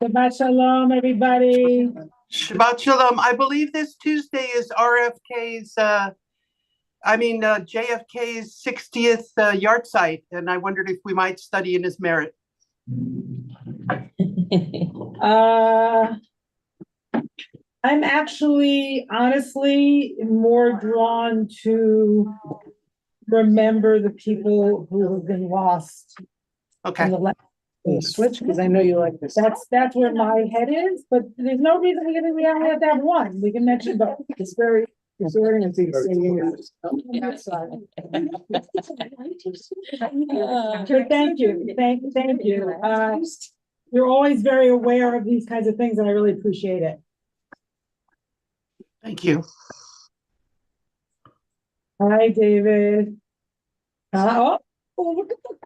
Shabbat shalom, everybody. Shabbat shalom. I believe this Tuesday is JFK's 60th yard site, and I wondered if we might study in his merit. I'm actually, honestly, more drawn to remember the people who have been lost. Okay. In the last switch, because I know you like this. That's where my head is, but there's no reason we only have to have one. We can mention both. It's very disorienting. But thank you. Thank you. You're always very aware of these kinds of things, and I really appreciate it. Thank you. Hi, David. Oh, look at the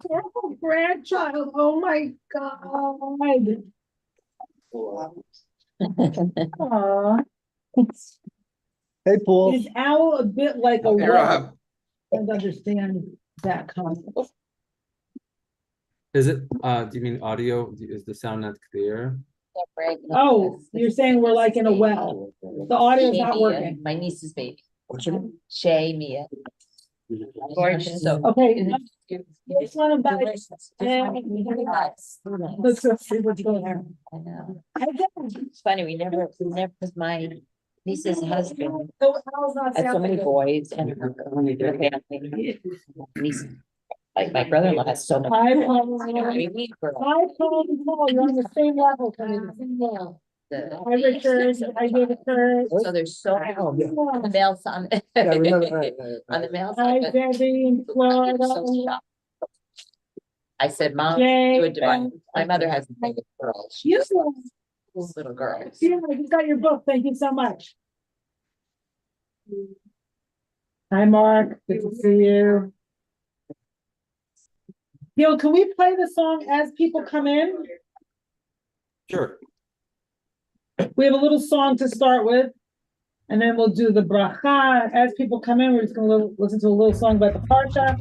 adorable grandchild. Oh my God. Aw. Hey, Paul. Is owl a bit like a Hey, whale? Rob. I don't understand that concept. Is it, do you mean audio? Is the sound not clear? Oh, you're saying we're like in a well. The audio's not working. My niece's baby. What's your name? Shay Mia. Gorgeous. So. Okay. This one about Delicious. let's go see what's going on. I know. I guess. It's funny, we never, because my niece's husband So owl's not had so many sounding good. boys and her family. Niece, like my brother-in-law has so much. Hi, Paul. Hi, Hi, Paul. Paul, you're on the same level. Hi, Richard. Hi, David. So there's so many on the male side. Yeah, I remember. On the male Hi, side. Debbie in Florida. I said, Mom, Jay. do it divine. My mother has many girls. She has little girls. Yeah, I just got your book. Thank you so much. Hi, Mark. Good to see you. Gil, can we play the song as people come in? Sure. We have a little song to start with, and then we'll do the bracha. As people come in, we're just going to listen to a little song about the parsha.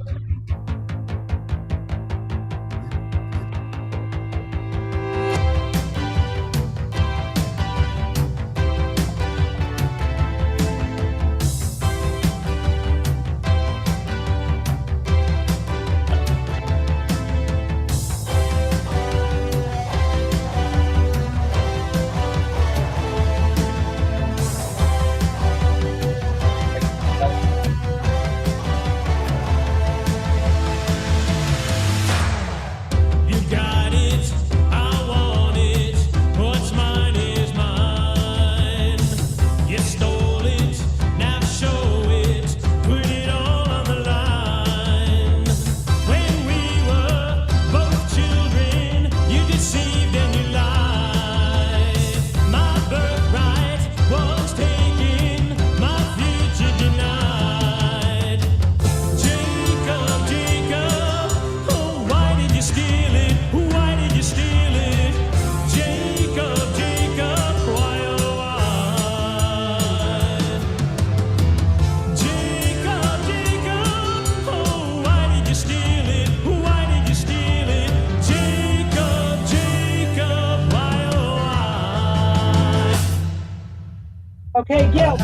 Okay, Gil.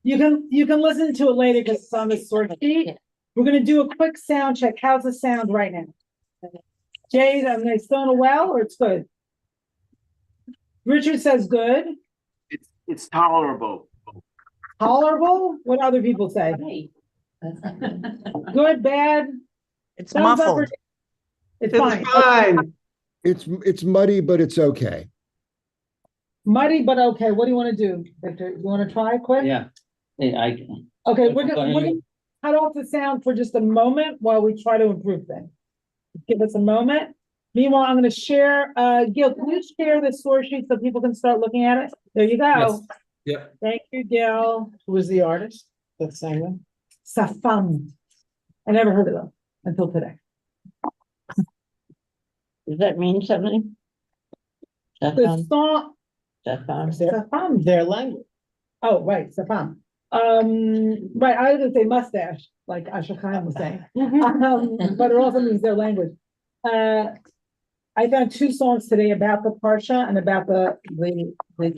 You can listen to it later because it's on the source sheet. We're gonna do a quick sound check. How's the sound right now? Jade, are they still in a well or it's good? Richard says good. It's tolerable. Tolerable? What other people say? Good, bad? It's Thumbs up or- muffled. It's It's fine. fine. It's muddy, but it's okay. Muddy, but okay. What do you want to do, Victor? You want to try quick? Yeah, I. Okay, we're gonna cut off the sound for just a moment while we try to improve things. Give us a moment. Meanwhile, I'm gonna share, Gil, can you share the source sheet so people can start looking at it? There you go. Yes. Yep. Thank you, Gil. Who was the artist that sang them? Safam. I never heard of them until today. Does that mean something? The song, Safam, Safam. their language. Oh, right, Safam. Right, I was gonna say mustache, like Asher Khan was saying, but it also means their language. I found two songs today about the Parsha and about the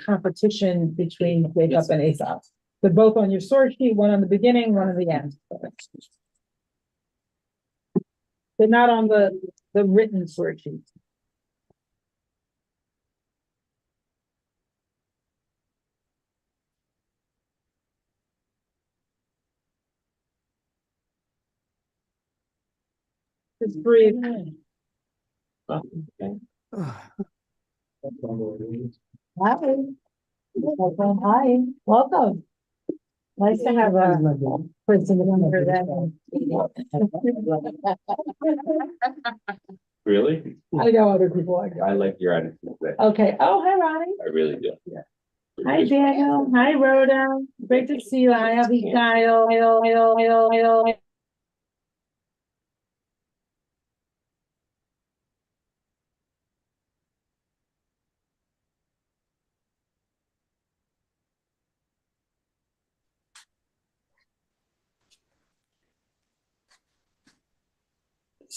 competition between Jacob and Esau. They're both on your source sheet, one on the beginning, one on the end. They're not on the written source sheet. Just breathe. Hi. Welcome, hi, welcome. Nice to have a person remember that. Really? I know other people like I that. like your attitude. But Okay, oh, hi, Ronnie. I really do. Yeah. Hi, Daniel. Hi, Rhoda. Great to see you. Hi, Abigail.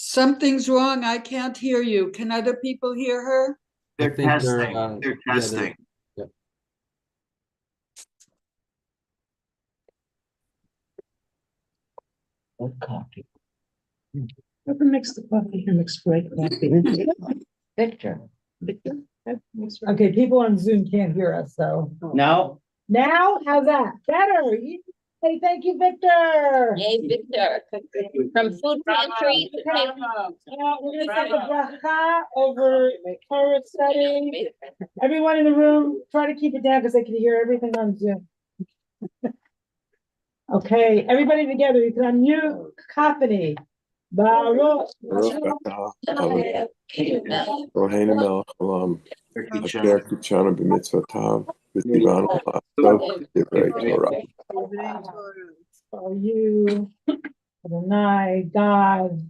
Something's wrong. I can't hear you. Can other people hear her? I They're think testing, yeah, they're they're- testing. Coffee. Never mix the coffee here, mix great coffee. Victor. Victor? Okay, people on Zoom can't hear us, so. No, Now, how's that? Better. Hey, thank you, Victor. yay, Victor, from food pantry. We're gonna send the bracha over Torah study. Everyone in the room, try to keep it down because they can hear everything on Zoom. Okay, everybody together, you can unmute cacophony. Baruch. Rohena Melech Olam, Turkey Asher channel. Kitchanu b'mitzvotav, v'tivanu l'asot divrei Torah. For you, Adonai, God,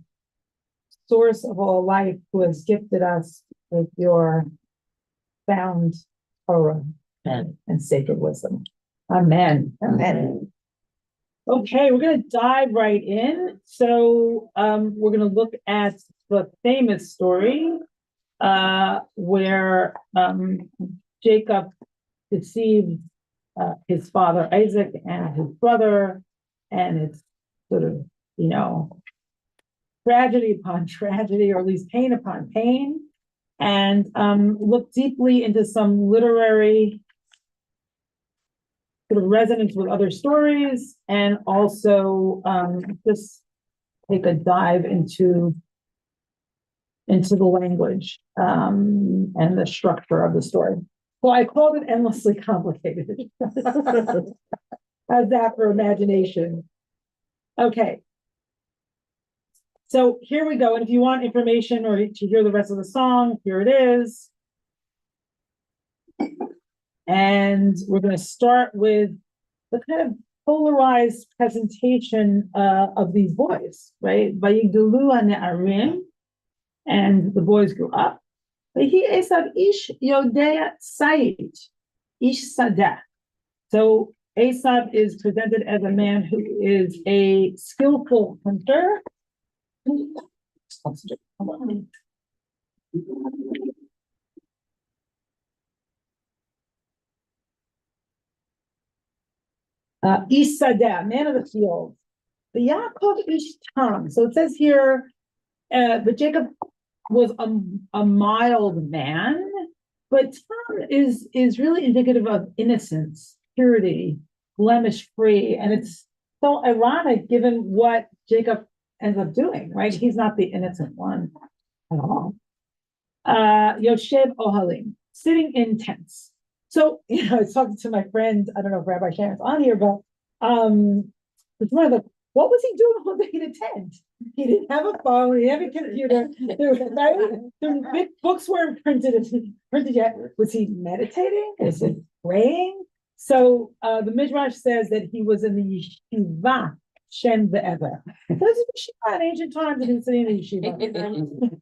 source of all life, who has gifted us with your found Torah and sacred wisdom. Amen. Amen. Okay, we're gonna dive right in. So, we're gonna look at the famous story, where, Jacob deceived, his father Isaac and his brother, and it's sort of, tragedy upon tragedy, or at least pain upon pain, and, look deeply into some literary sort of resonance with other stories, and also just take a dive into the language and the structure of the story. Well, I called it endlessly complicated. How's that for imagination? Okay. So here we go. And if you want information or to hear the rest of the song, here it is. And we're going to start with the kind of polarized presentation of these boys, right? Vayigdalu hane'arim, and the boys grew up. Vahi Esav ish yodea sayid, ish sadah. So Esav is presented as a man who is a skillful hunter. Ish Sadah, man of the field. The Yaakov Ish Tam. So it says here, but Jacob was a mild man, but Tam is really indicative of innocence, purity, blemish free, and it's so ironic given what Jacob ends up doing, right? He's not the innocent one at all. Yoshev Ohalim, sitting in tents. So, I was talking to my friend, I don't know if Rabbi Sharon's on here, but it's one of the, what was he doing all day in a tent? He didn't have a phone, he didn't have a computer, the big books weren't printed yet. Was he meditating? Was he praying? So the Midrash says that he was in the yeshiva, Shem Ve'ever. Those are yeshiva in ancient times, and he was sitting in the yeshiva.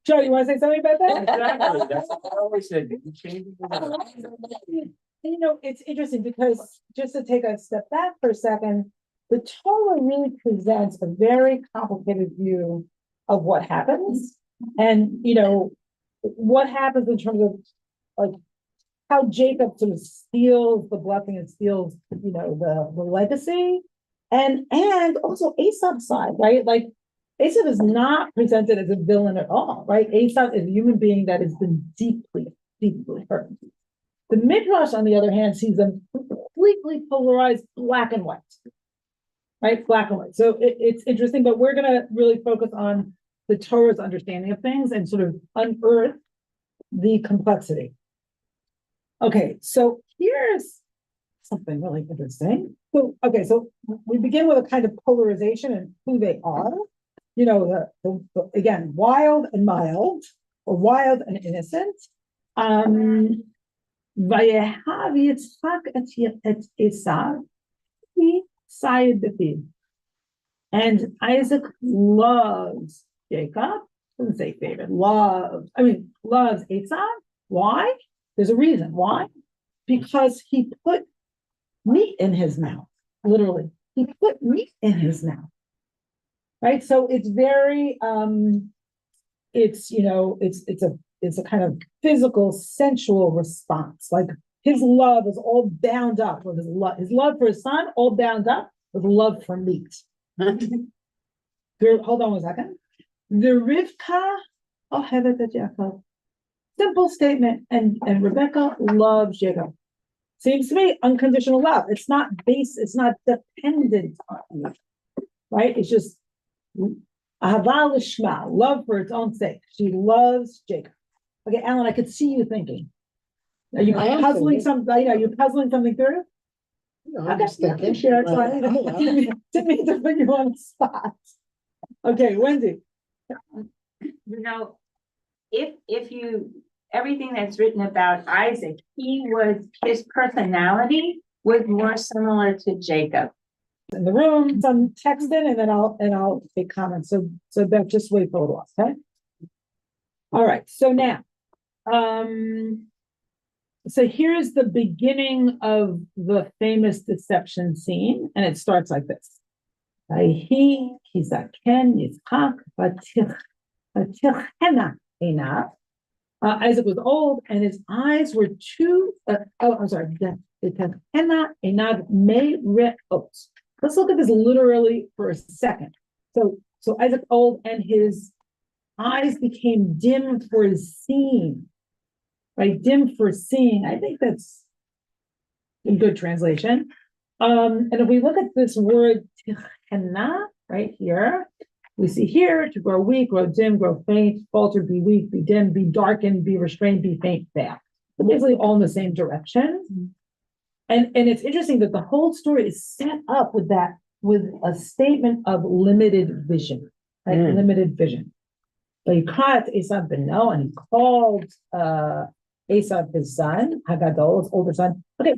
Joe, you want to say something about that? Exactly. That's what I always said. You change it. you know, it's interesting because just to take a step back for a second, the Torah really presents a very complicated view of what happens. And, you know, what happens in terms of like how Jacob sort of steals the blessing and steals, you know, the legacy. And also Esau's side, right? Like Esau is not presented as a villain at all, right? Esau is a human being that has been deeply, deeply hurt. The Midrash, on the other hand, sees them completely polarized, black and white, right? Black and white. So it's interesting, but we're going to really focus on the Torah's understanding of things and sort of unearth the complexity. Okay, so here's something really interesting. So we begin with a kind of polarization and who they are. You know, the again, wild and mild, or wild and innocent. Vayehav Yitzchak et Esav, he sided the field. And Isaac loves Jacob, doesn't say favorite, loves Esav. Why? There's a reason. Why? Because he put meat in his mouth, literally. He put meat in his mouth. Right? So it's very it's a kind of physical, sensual response. Like his love is all bound up with his love for his son, all bound up with love for meat. Hold on one second. The Rivka ohevet et Yaakov. Simple statement, and Rebecca loves Jacob. Seems to me unconditional love. It's not dependent on you, right? It's just ahava lishma, love for its own sake. She loves Jacob. Okay, Alan, I could see you thinking. Are you puzzling something? Are you puzzling something through? No, Okay, yeah, sure, it's fine. Didn't mean to put you on the spot. Okay, Wendy. You know, if you everything that's written about Isaac, his personality was more similar to Jacob. In the room, some text in, and then I'll take comments. So Beth, just wait for a little while, okay? All right. So now, so here's the beginning of the famous deception scene, and it starts like this. Vayhi kizaken Yitzchak vatichena einav. Isaac was old, and his eyes were too. I'm sorry. Vatichena einav me'reot. Let's look at this literally for a second. So Isaac old, and his eyes became dim for seeing. Right, dim for seeing. I think that's a good translation. And if we look at this word tichena right here, we see here to grow weak, grow dim, grow faint, falter, be weak, be dim, be darkened, be restrained, be faint, fail. They're basically all in the same direction. And it's interesting that the whole story is set up with a statement of limited vision, right? Limited vision. But he called Esav Beno, and he called Esav his son, Hagadol, his older son. Okay,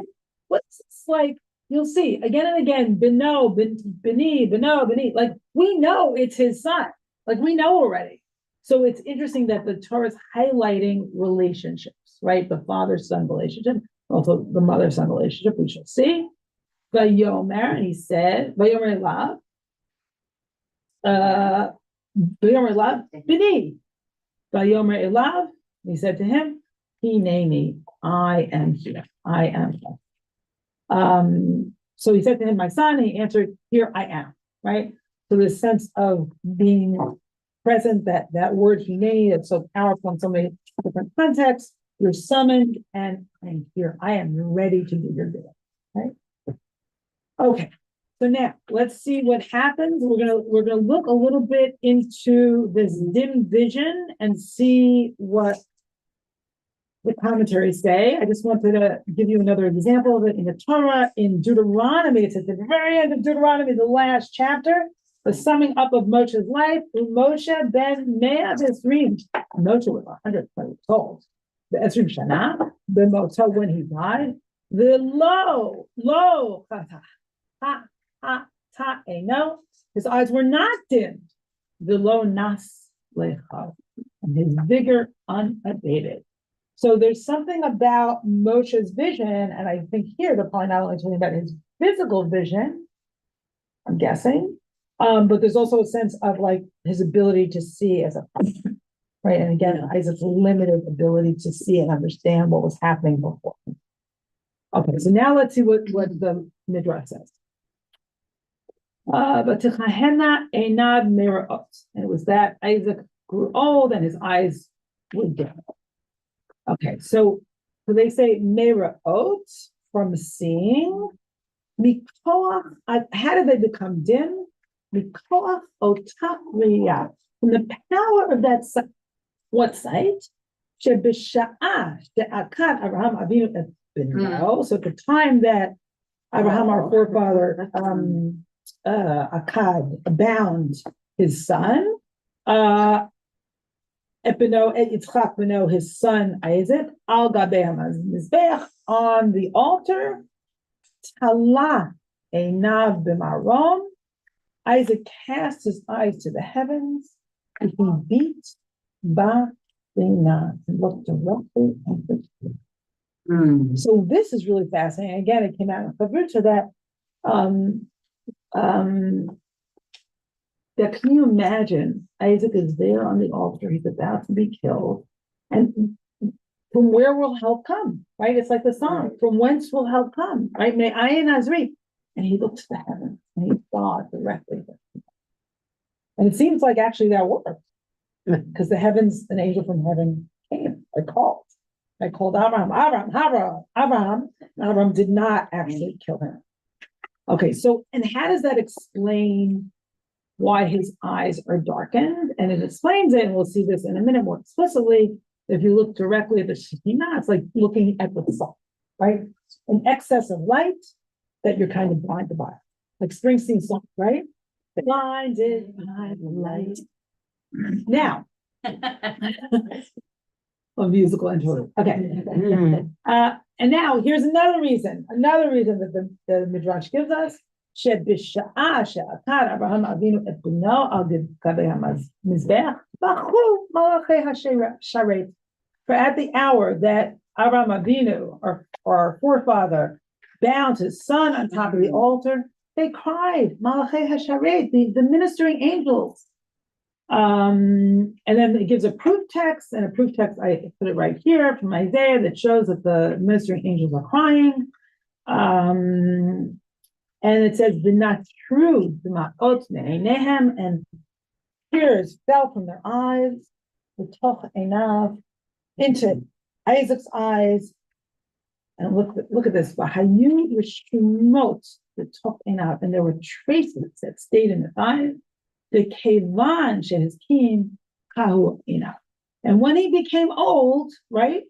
what's this like? You'll see again and again, Beno, Beni, Beno, Beni. Like we know it's his son. Like we know already. So it's interesting that the Torah is highlighting relationships, right? The father-son relationship. Also, the mother-son relationship, we shall see. Vayomer, and he said, Vayomer Elav, Bini. Vayomer Elav, he said to him, Hineni, I am here. I am here. So he said to him, my son, and he answered, here I am, right? So this sense of being present, that word Hineni, that's so powerful in so many different contexts. You're summoned, and I'm here. I am ready to do your bidding. Right? Okay. So now let's see what happens. We're gonna look a little bit into this dim vision and see what the commentaries say. I just wanted to give you another example of it in the Torah, in Deuteronomy. It's at the very end of Deuteronomy, the last chapter, the summing up of Moshe's life. Moshe ben Mea Esrim. Moshe was 120 years old. The Esrim Shana, the Motel when he died, the lo his eyes were not dimmed, the lo nas lechav, and his vigor unabated. So there's something about Moshe's vision, and I think here they're probably not only talking about his physical vision, I'm guessing, but there's also a sense of like his ability to see as a person, right? And again, Isaac's limited ability to see and understand what was happening before. Okay, so now let's see what the Midrash says. But Tichahena Einad Meraot, and it was that Isaac grew old and his eyes were dim. Okay, so they say Meraot from seeing. Mikoach, how did they become dim? Mikoach Otach Riyah, from the power of that sight. What sight? Shebisha'ah she'akad Abraham Avinu et beno. So at the time that Abraham, our forefather, Akkad, bound his son, Epino, Yitzchak Beno, his son Isaac, Al Gabei Mizbeach, on the altar, Tala Einav B'marom, Isaac cast his eyes to the heavens, and he beat Ba B'na, and looked directly at the Hmm. So this is really fascinating. Again, it came out in Chavruta that that can you imagine Isaac is there on the altar, he's about to be killed, and from where will help come? Right? It's like the song, from whence will help come? Right? May Ayin Azri. And he looked to the heavens and he saw it directly. And it seems like actually that worked. Because the heavens, an angel from heaven came, I called Abraham, and Abraham did not actually kill him. Okay, so, and how does that explain why his eyes are darkened? And it explains it, and we'll see this in a minute more explicitly. If you look directly at the Shekhinah, it's like looking at the sun, right? An excess of light that you're kind of blinded by. Like Springsteen's song, right? Blinded by the light. Now, a musical interlude. Okay. And now here's another reason that the Midrash gives us. שבשעה שעקר אברהם אבינו את בנו על גבי המזבח, בכו מלאכי השרת. For at the hour that Abraham Avinu, our forefather, bound his son on top of the altar, they cried, Malachei Hasharet, the ministering angels. And then it gives a proof text, and a proof text, I put it right here from Isaiah, that shows that the ministering angels are crying. And it says, V'natru b'ma'ot ne'einehem, and tears fell from their eyes, v'toch einav, into Isaac's eyes. And look at this. V'hayu reshumot v'toch einav, and there were traces that stayed in his eyes. V'kevan shehizkim kahu einav. And when he became old, right,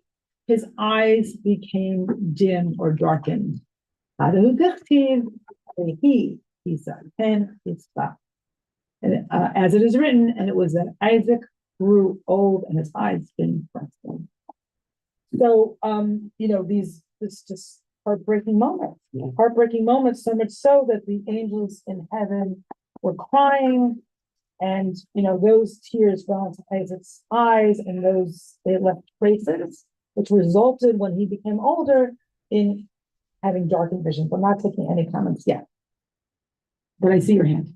his eyes became dim or darkened. He said, and as it is written, and it was that Isaac grew old and his eyes didn't trust him. So, this just heartbreaking moments, so much so that the angels in heaven were crying, and those tears fell into Isaac's eyes, and they left traces, which resulted when he became older in having darkened visions. I'm not taking any comments yet, but I see your hand.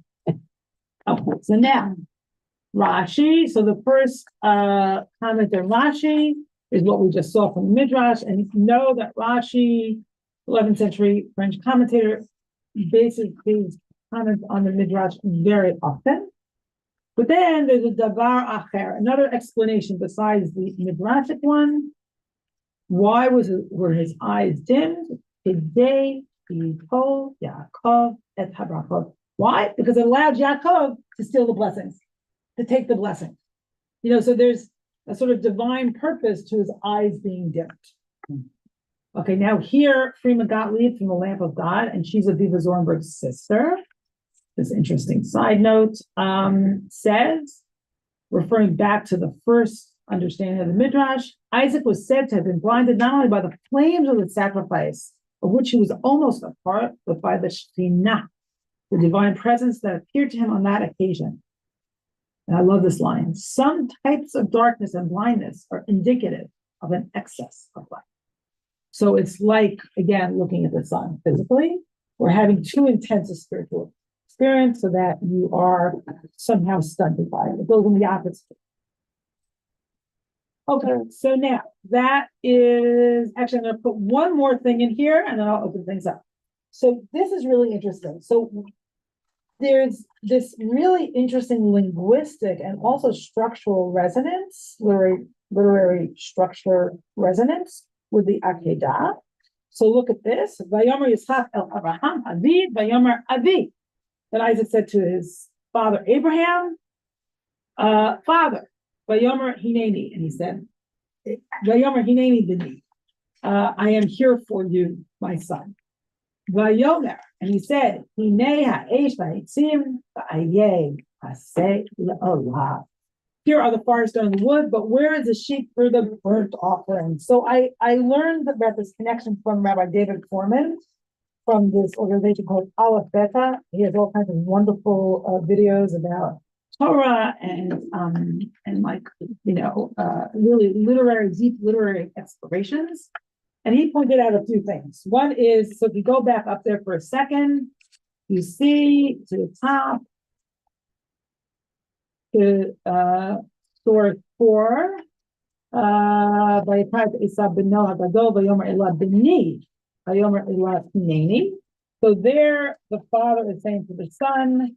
Okay, so now Rashi. So the first comment in Rashi is what we just saw from the Midrash, and you know that Rashi, 11th century French commentator, basically comments on the Midrash very often. But then there's a davar acher, another explanation besides the Midrashic one. Why were his eyes dimmed? Today, he told Yaakov et habrachot. Why? Because it allowed Yaakov to steal the blessings, to take the blessings. So there's a sort of divine purpose to his eyes being dimmed. Okay, now here, Freema Gottlieb from the Lamp of God, and she's Aviva Zornberg's sister. This interesting side note says, referring back to the first understanding of the Midrash, Isaac was said to have been blinded not only by the flames of the sacrifice, of which he was almost a part, but by the Shekhinah, the divine presence that appeared to him on that occasion. And I love this line. Some types of darkness and blindness are indicative of an excess of light. So it's like, again, looking at the sun physically, or having too intense a spiritual experience so that you are somehow stunted by it. It goes in the opposite. Okay, so now that is, actually, I'm gonna put one more thing in here and then I'll open things up. So this is really interesting. So there's this really interesting linguistic and also structural resonance, literary structure resonance with the Akedah. So look at this. Vayomer Yitzchak el Abraham Avi, Vayomer Avi. Then Isaac said to his father Abraham, Father, Vayomer Hineni, and he said, Vayomer Hineni b'ni, I am here for you, my son. Vayomer, and he said, Hinei ha'esh v'hitzim v'ayeh aseh le'olah. Here are the fire, stone, and the wood, but where is the sheep for the burnt offering? So I learned about this connection from Rabbi David Foreman from this organization called Aleph Beta. He has all kinds of wonderful videos about Torah and like, really deep literary explorations. And he pointed out a few things. One is, so if you go back up there for a second, you see to the top, to source 4, so there the father is saying to the son,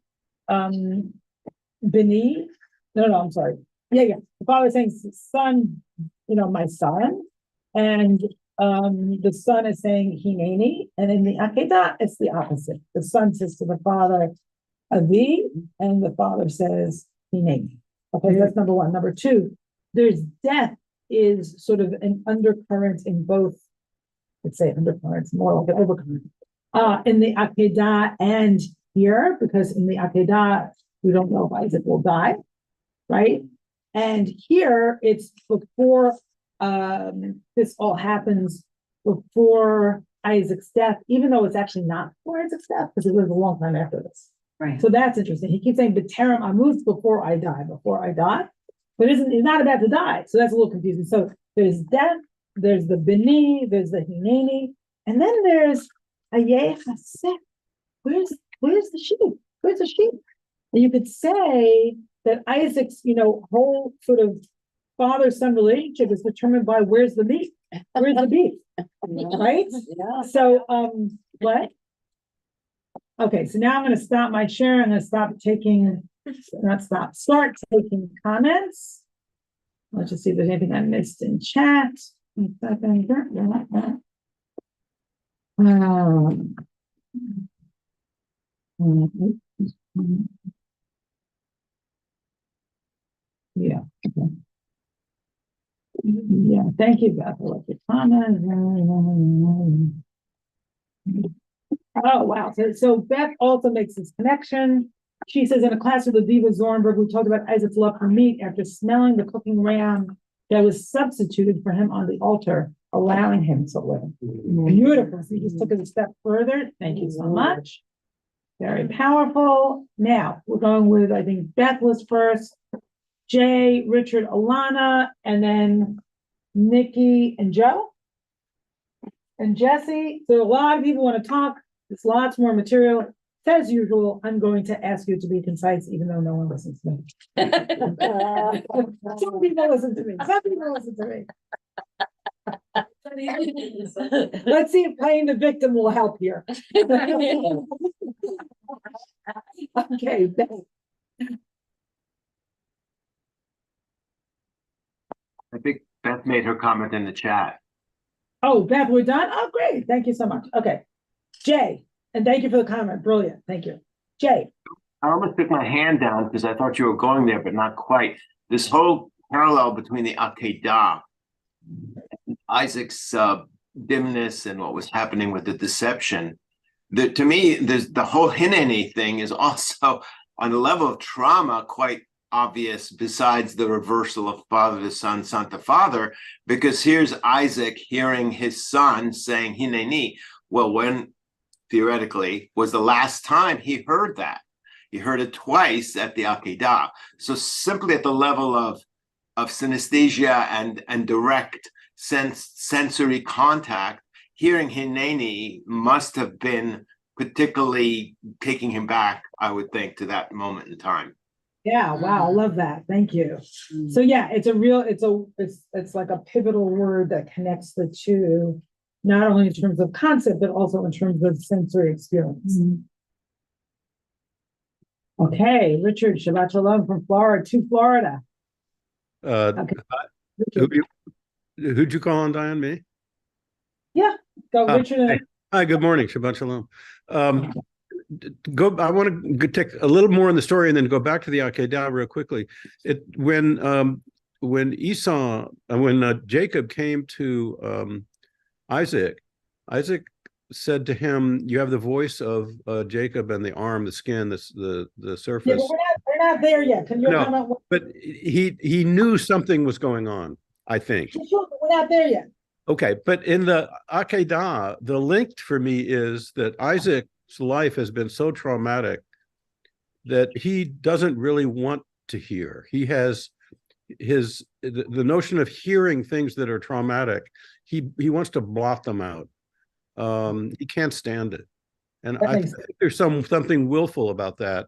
Bini, no, I'm sorry. Yeah. The father is saying, son, my son. And the son is saying Hineni. And in the Akedah, it's the opposite. The son says to the father, Avi, and the father says Hineni. Okay, that's number one. Number two, there's death is sort of an undercurrent in both, let's say undercurrents, more like an overcurrent, in the Akedah and here, because in the Akedah, we don't know if Isaac will die, right? And here, it's before this all happens, before Isaac's death, even though it's actually not before Isaac's death, because it was a long time after this. Right. So that's interesting. He keeps saying, "B'terem amuz," before I die, but he's not about to die. So that's a little confusing. So there's death, there's the bini, there's the hineni, and then there's ayeh chaseh. Where's the sheep? Where's the sheep? And you could say that Isaac's, whole sort of father-son relationship is determined by where's the meat, where's the beef, right? Yeah. So, what? Okay, so now I'm going to stop my share. I'm going to start taking comments. Let's just see if there's anything I missed in chat. Yeah. Okay. Yeah, thank you, Beth, for your comment. Oh, wow. So Beth also makes this connection. She says, in a class with the Diva Zornberg, we talked about Isaac's love for meat after smelling the cooking ram that was substituted for him on the altar, allowing him to live. Beautiful. So you just took it a step further. Thank you so much. Very powerful. Now, we're going with, I think Beth was first, Jay, Richard, Alana, and then Nikki and Joe and Jesse. So a lot of people want to talk. There's lots more material. As usual, I'm going to ask you to be concise, even though no one listens to me. Some people listen to me. Some people listen to me. Let's see if playing the victim will help here. Okay. I think Beth made her comment in the chat. Oh, Beth, we're done? Oh, great. Thank you so much. Okay. Jay, and thank you for the comment. Brilliant. Thank you. Jay. I almost took my hand down because I thought you were going there, but not quite. This whole parallel between the Akedah, Isaac's dimness, and what was happening with the deception. To me, the whole Hineni thing is also, on the level of trauma, quite obvious, besides the reversal of father to son, son to father, because here's Isaac hearing his son saying Hineni. Well, when theoretically was the last time he heard that? He heard it twice at the Akedah. So simply at the level of synesthesia and direct sensory contact, hearing Hineni must have been particularly taking him back, I would think, to that moment in time. Yeah, wow, I love that. Thank you. So yeah, it's like a pivotal word that connects the two, not only in terms of concept, but also in terms of sensory experience. Okay, Richard, Shabbat Shalom from Florida to Florida. Okay. Richard. Who'd you call on, Diane? Me? Yeah, go Richard. Hey. Hi, good morning. Shabbat Shalom. I want to take a little more in the story and then go back to the Akedah real quickly. When Jacob came to Isaac said to him, "You have the voice of Jacob and the arm, the skin, the surface." Yeah, but we're not there yet. Can you comment? But he knew something was going on, I think. Sure, but we're not there yet. Okay, but in the Akedah, the link for me is that Isaac's life has been so traumatic that he doesn't really want to hear. He has the notion of hearing things that are traumatic. He wants to blot them out. He can't stand it, and I think there's something willful about that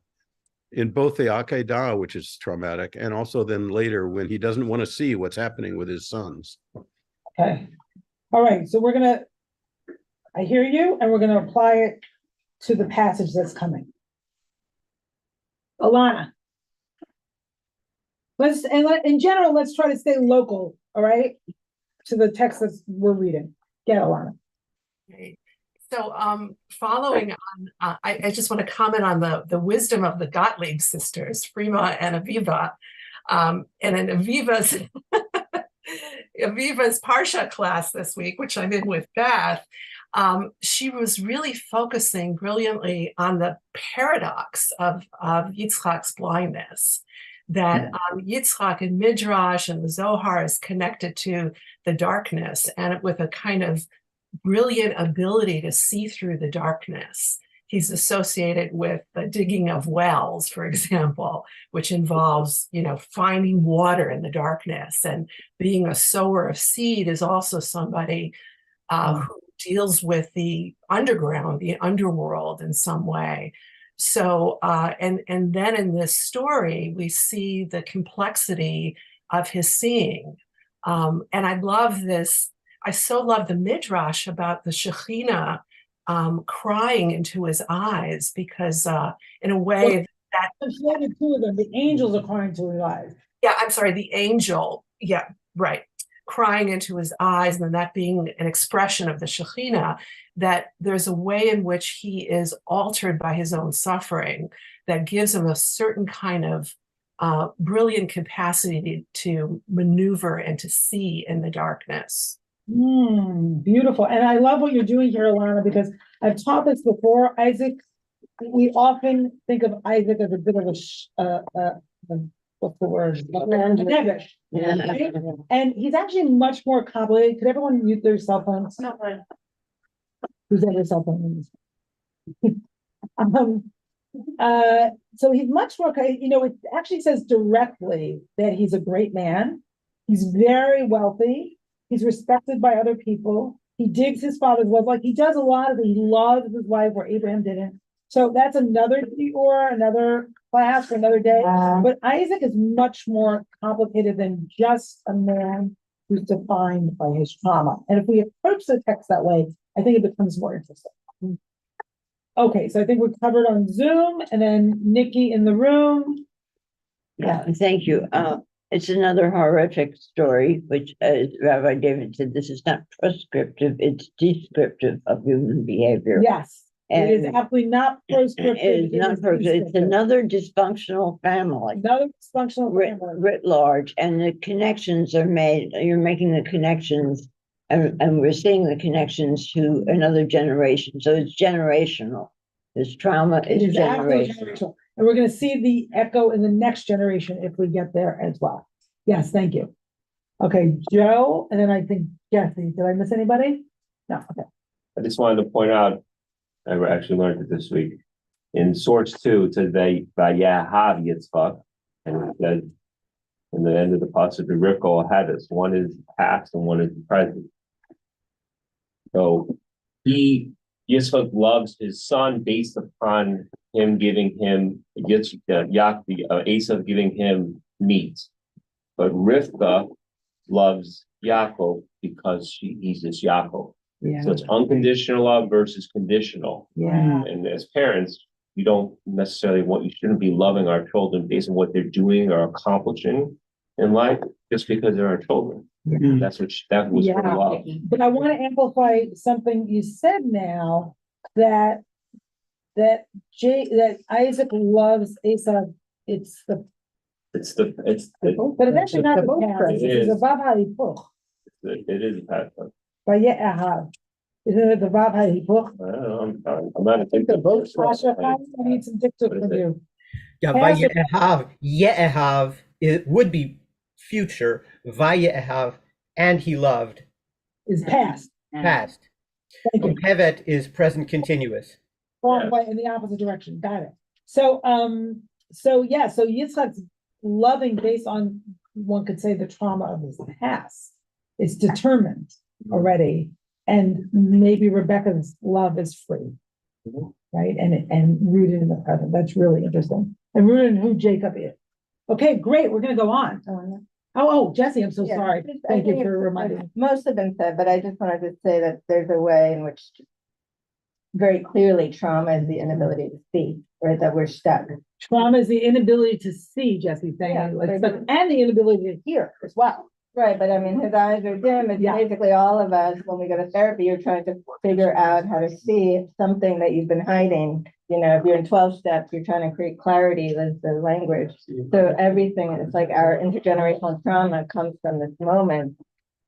in both the Akedah, which is traumatic, and also then later when he doesn't want to see what's happening with his sons. Okay. All right, so I hear you, and we're gonna apply it to the passage that's coming. Alana. In general, let's try to stay local, all right? To the text that we're reading. Get Alana. Okay. So following on, I just want to comment on the wisdom of the Gottlieb sisters, Frima and Aviva. And in Aviva's Parsha class this week, which I'm in with Beth, she was really focusing brilliantly on the paradox of Yitzchak's blindness. That Yitzchak in Midrash and the Zohar is connected to the darkness, and with a kind of brilliant ability to see through the darkness. He's associated with the digging of wells, for example, which involves, finding water in the darkness. And being a sower of seed is also somebody who deals with the underground, the underworld in some way. So, and then in this story, we see the complexity of his seeing. And I love this. I so love the Midrash about the Shekhinah crying into his eyes, because in a way that the two of them, the angels are crying to his eyes. Yeah, I'm sorry, the angel. Yeah, right. Crying into his eyes, and then that being an expression of the Shekhinah, that there's a way in which he is altered by his own suffering that gives him a certain kind of brilliant capacity to maneuver and to see in the darkness. Beautiful. And I love what you're doing here, Alana, because I've taught this before. Isaac, we often think of Isaac as a bit of what's the word? Nebbish. Yeah. Right? And he's actually much more complicated. Could everyone mute their cell phones? No, but Who's ever cell phone? So he's much more, it actually says directly that he's a great man. He's very wealthy. He's respected by other people. He digs his father's wells. Like, he does a lot of it. He loves his wife where Abraham didn't. So that's another or another class for another day. But Isaac is much more complicated than just a man who's defined by his trauma. And if we approach the text that way, I think it becomes more interesting. Okay, so I think we're covered on Zoom, and then Nikki in the room. Yeah, thank you. It's another horrific story, which, as Rabbi David said, this is not prescriptive, it's descriptive of human behavior. Yes, it is absolutely not prescriptive. It is not prescriptive. It's another dysfunctional family. Another dysfunctional family. Writ large, and the connections are made, you're making the connections, and we're seeing the connections to another generation. So it's generational. This trauma is generational. And we're going to see the echo in the next generation if we get there as well. Yes, thank you. Okay, Joe, and then I think Jesse. Did I miss anybody? No, okay. I just wanted to point out, I actually learned it this week. In source 2, it says Vayahav Yitzchak, and it says And the end of the pasuk, Rivka had this. One is past and one is present. So Yitzchak loves his son based upon him giving him Esav giving him meat. But Rivka loves Yaakov because he's his Yaakov. Yeah. So it's unconditional love versus conditional. Yeah. And as parents, you shouldn't be loving our children based on what they're doing or accomplishing in life just because they're our children. Yeah. That was her love. But I want to amplify something you said now, that Isaac loves Esau. But it's actually not the past. It's a Vav HaHipuch. It is a past. Vaye'ahav. Isn't it the Vav HaHipuch? I'm not. I think they're both. Asher, I need some dictum from you. Yeah, Ye'ehav, it would be future. Vaye'ehav, and he loved. Is past. Past. Thank you. Hevet is present continuous. Wrong way, in the opposite direction. Got it. So Yitzchak's loving based on, one could say, the trauma of his past. It's determined already, and maybe Rebecca's love is free, right? And rooted in the present. That's really interesting, and rooted in who Jacob is. Okay, great. We're gonna go on. Oh, Jesse, I'm so sorry. Thank you for reminding me. Most have been said, but I just wanted to say that there's a way in which very clearly trauma is the inability to see, right? That we're stuck. Trauma is the inability to see, Jesse, and the inability to hear as well. Right, but I mean, his eyes are dim. It's basically all of us. When we go to therapy, you're trying to figure out how to see something that you've been hiding. You know, if you're in 12 steps, you're trying to create clarity with the language. So everything, it's like our intergenerational trauma comes from this moment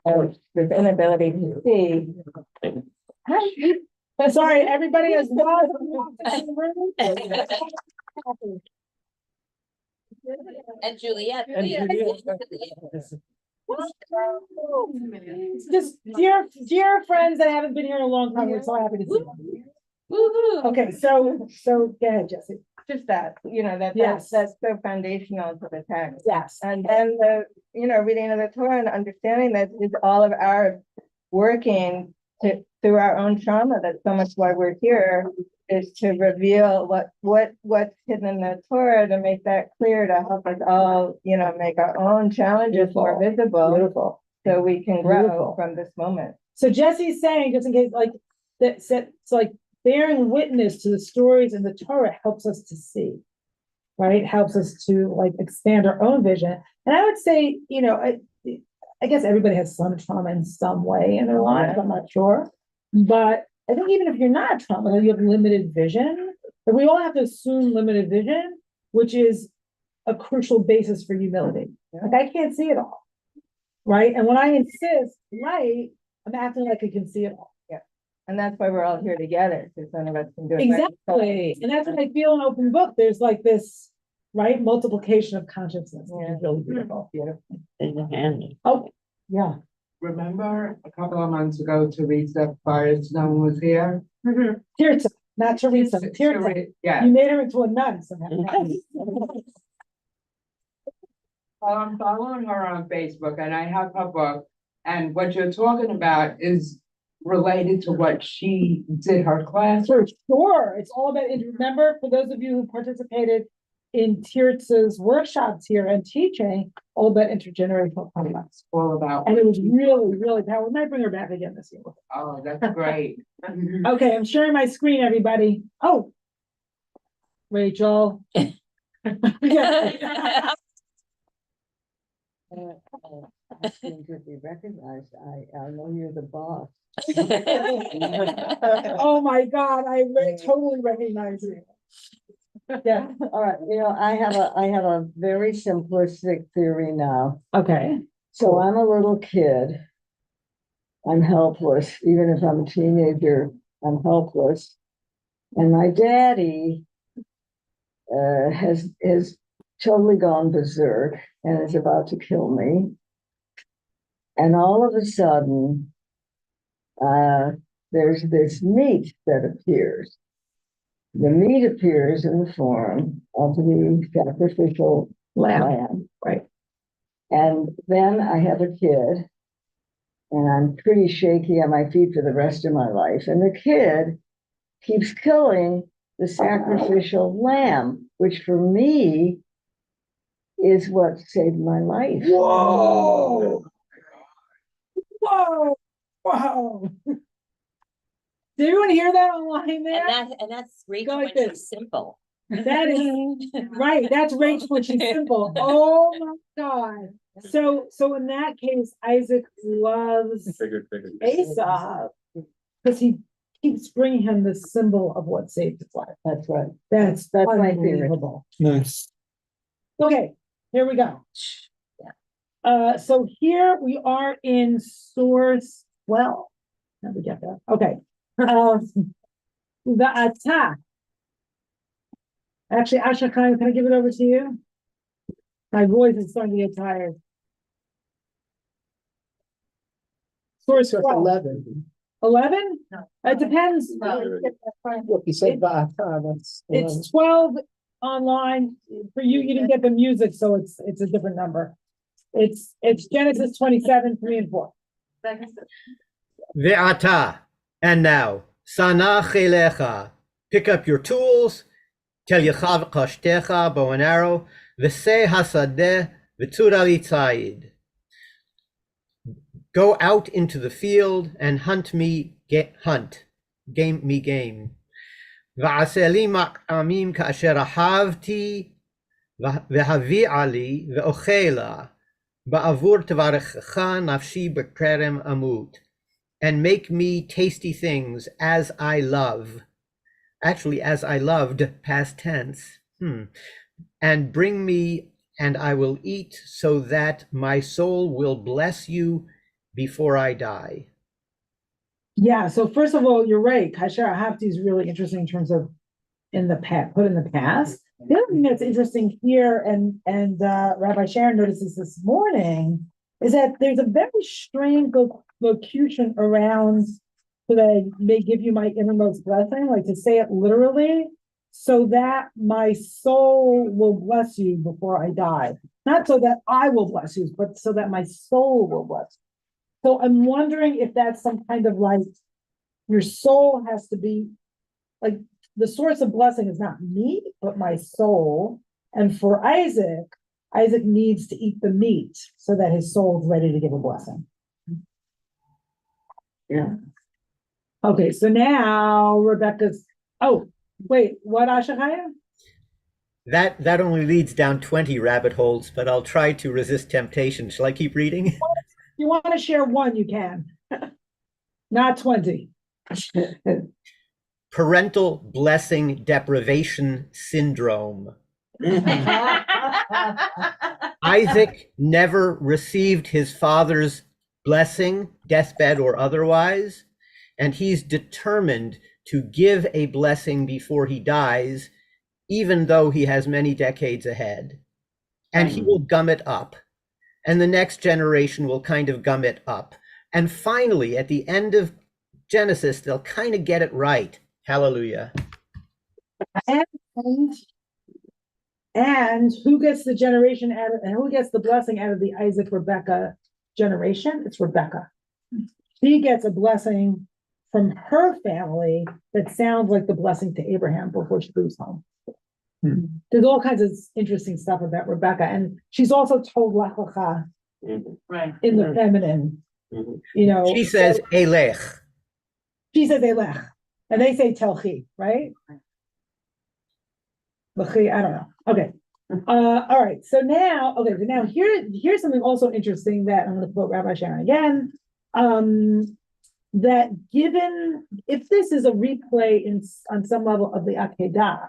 of this inability to see. Sorry, everybody is And Juliet. Just dear friends that haven't been here in a long time, we're so happy to see them. Okay, so go ahead, Jesse. Just that, Yes. that's so foundational to the text. Yes. And then reading of the Torah and understanding that it's all of our working through our own trauma. That's so much why we're here, is to reveal what's hidden in the Torah, to make that clear, to help us all, make our own challenges more visible. Beautiful. So we can grow from this moment. So Jesse's saying, just in case, it's like bearing witness to the stories in the Torah helps us to see, right? Helps us to expand our own vision. And I would say, I guess everybody has some trauma in some way in their life. I'm not sure, but I think even if you're not trauma, you have limited vision. But we all have to assume limited vision, which is a crucial basis for humility. I can't see it all, right? And when I insist, I'm acting like I can see it all. Yeah, and that's why we're all here together, because none of us can do it. Exactly, and that's what I feel in Open Book. There's this, right, multiplication of consciousness. Which is really beautiful. Oh, yeah. Remember a couple of months ago, Teresa Firestone was here? Tirza, not Teresa. Tirza. Yeah. You made her into a nun somehow. Well, I'm following her on Facebook and I have her book. And what you're talking about is related to what she did her class. For sure. It's all about, remember, for those of you who participated in Tirza's workshops here and teaching, all about intergenerational trauma. All about. And it was really, really powerful. We might bring her back again this year. Oh, that's great. Okay, I'm sharing my screen, everybody. Oh, Rachel. I seem to be recognized. I know you're the boss. Oh my God, I totally recognize you. Yeah, all right. I have a very simplistic theory now. Okay. So I'm a little kid. I'm helpless. Even if I'm a teenager, I'm helpless. And my daddy has totally gone berserk and is about to kill me. And all of a sudden, there's this meat that appears. The meat appears in the form of the sacrificial lamb, right? And then I have a kid, and I'm pretty shaky on my feet for the rest of my life. And the kid keeps killing the sacrificial lamb, which for me is what saved my life. Whoa! Whoa! Wow! Did everyone hear that online there? And that's great Go when like this. she's simple. That is right. That's Rachel when she's simple. Oh my God. So in that case, Isaac loves Figured. Esau because he keeps bringing him the symbol of what saved his life. That's right. That's my favorite. unbelievable. Nice. Okay, here we go. So here we are in source 12. Let me get that. Okay. The attack. Actually, Asha, can I give it over to you? My voice is starting to get tired. Source 11. 11? No. It depends. Look, you said Va'ata, that's. It's 12 online. For you, you didn't get the music, so it's a different number. It's Genesis 27, 3 and 4. Ve'ata, and now, Sana Chelecha, pick up your tools, Tel Yechav Kashtecha, bow and arrow, V'seh Hasadeh, V'tura Litzayid. Go out into the field and hunt me, game me game. V'aseh li ma'amim ka'asher ahavti, v'havi'a li, v'ochela, ba'avur tvarechecha nafshi b'kerem amut. And make me tasty things as I love. Actually, as I loved, past tense. And bring me, and I will eat, so that my soul will bless you before I die. Yeah, so first of all, you're right. Kasher Ahavti is really interesting in terms of in the past, put in the past. The other thing that's interesting here, and Rabbi Sharon notices this morning, is that there's a very strange locution around so that I may give you my innermost blessing, like to say it literally, so that my soul will bless you before I die. Not so that I will bless you, but so that my soul will bless you. So I'm wondering if that's some kind of like, your soul has to be, like, the source of blessing is not me, but my soul. And for Isaac needs to eat the meat so that his soul is ready to give a blessing. Yeah. Okay, so now Rebecca's, oh, wait, what, Ashahaya? That only leads down 20 rabbit holes, but I'll try to resist temptation. Shall I keep reading? You want to share one, you can. Not 20. Parental blessing deprivation syndrome. Isaac never received his father's blessing, deathbed or otherwise, and he's determined to give a blessing before he dies, even though he has many decades ahead. And he will gum it up. And the next generation will kind of gum it up. And finally, at the end of Genesis, they'll kind of get it right. Hallelujah. And who gets the generation out of, and who gets the blessing out of the Isaac Rebecca generation? It's Rebecca. She gets a blessing from her family that sounds like the blessing to Abraham before she leaves home. There's all kinds of interesting stuff about Rebecca, and she's also told Lech Lecha Right. in the feminine. You know, She says Elech. She says Elech, and they say Telchi, right? Lechi, I don't know. Okay. All right. So now here's something also interesting that I'm going to quote Rabbi Sharon again. That given, if this is a replay on some level of the Akedah,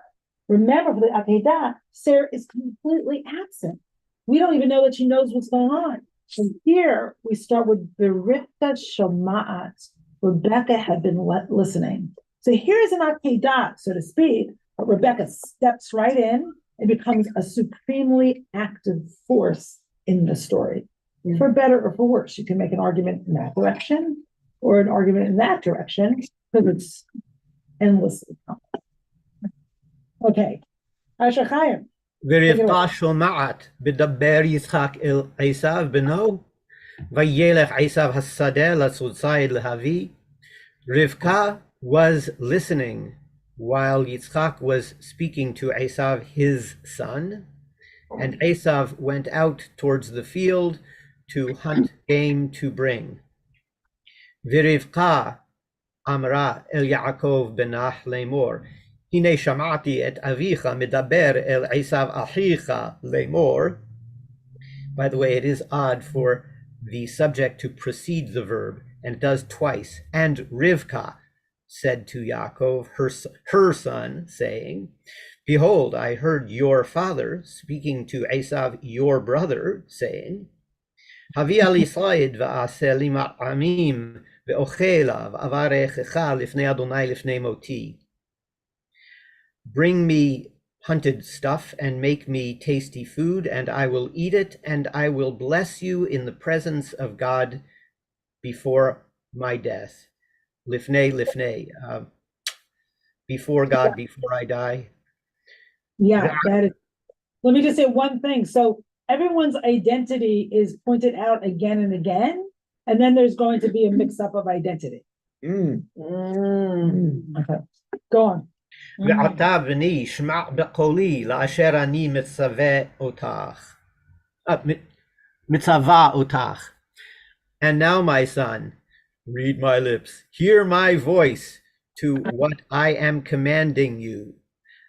remember for the Akedah, Sarah is completely absent. We don't even know that she knows what's going on. And here we start with Berivka Shoma'at. Rebecca had been listening. So here's an Akedah, so to speak, but Rebecca steps right in and becomes a supremely active force in the story. For better or for worse, you can make an argument in that direction or an argument in that direction, because it's endlessly complex. Okay, Asher Chaim. ורבקה שומעת בדבר יצחק אל עשיו בנו, וילך עשיו השדה לצוד ציד להביא. Rivka was listening while Yitzchak was speaking to Esav, his son, and Esav went out towards the field to hunt game to bring. Virivka amra el Yaakov benach lemor, hine shamati et avicha medaber el Esav achicha lemor. By the way, it is odd for the subject to precede the verb, and it does twice. And Rivka said to Yaakov, her son, saying, behold, I heard your father speaking to Esav, your brother, saying, Havi ali said va'aseh li ma'amim ve'ochela v'avarechecha lifnei Adonai lifnei moti. Bring me hunted stuff and make me tasty food, and I will eat it, and I will bless you in the presence of God before my death. Lifnei, before God, before I die. Yeah, that is. Let me just say one thing. So everyone's identity is pointed out again and again, and then there's going to be a mix-up of identity. Okay, go on. ועתה בני שמע בקולי לאשר אני מצווה אותך. And now, my son, read my lips, hear my voice to what I am commanding you.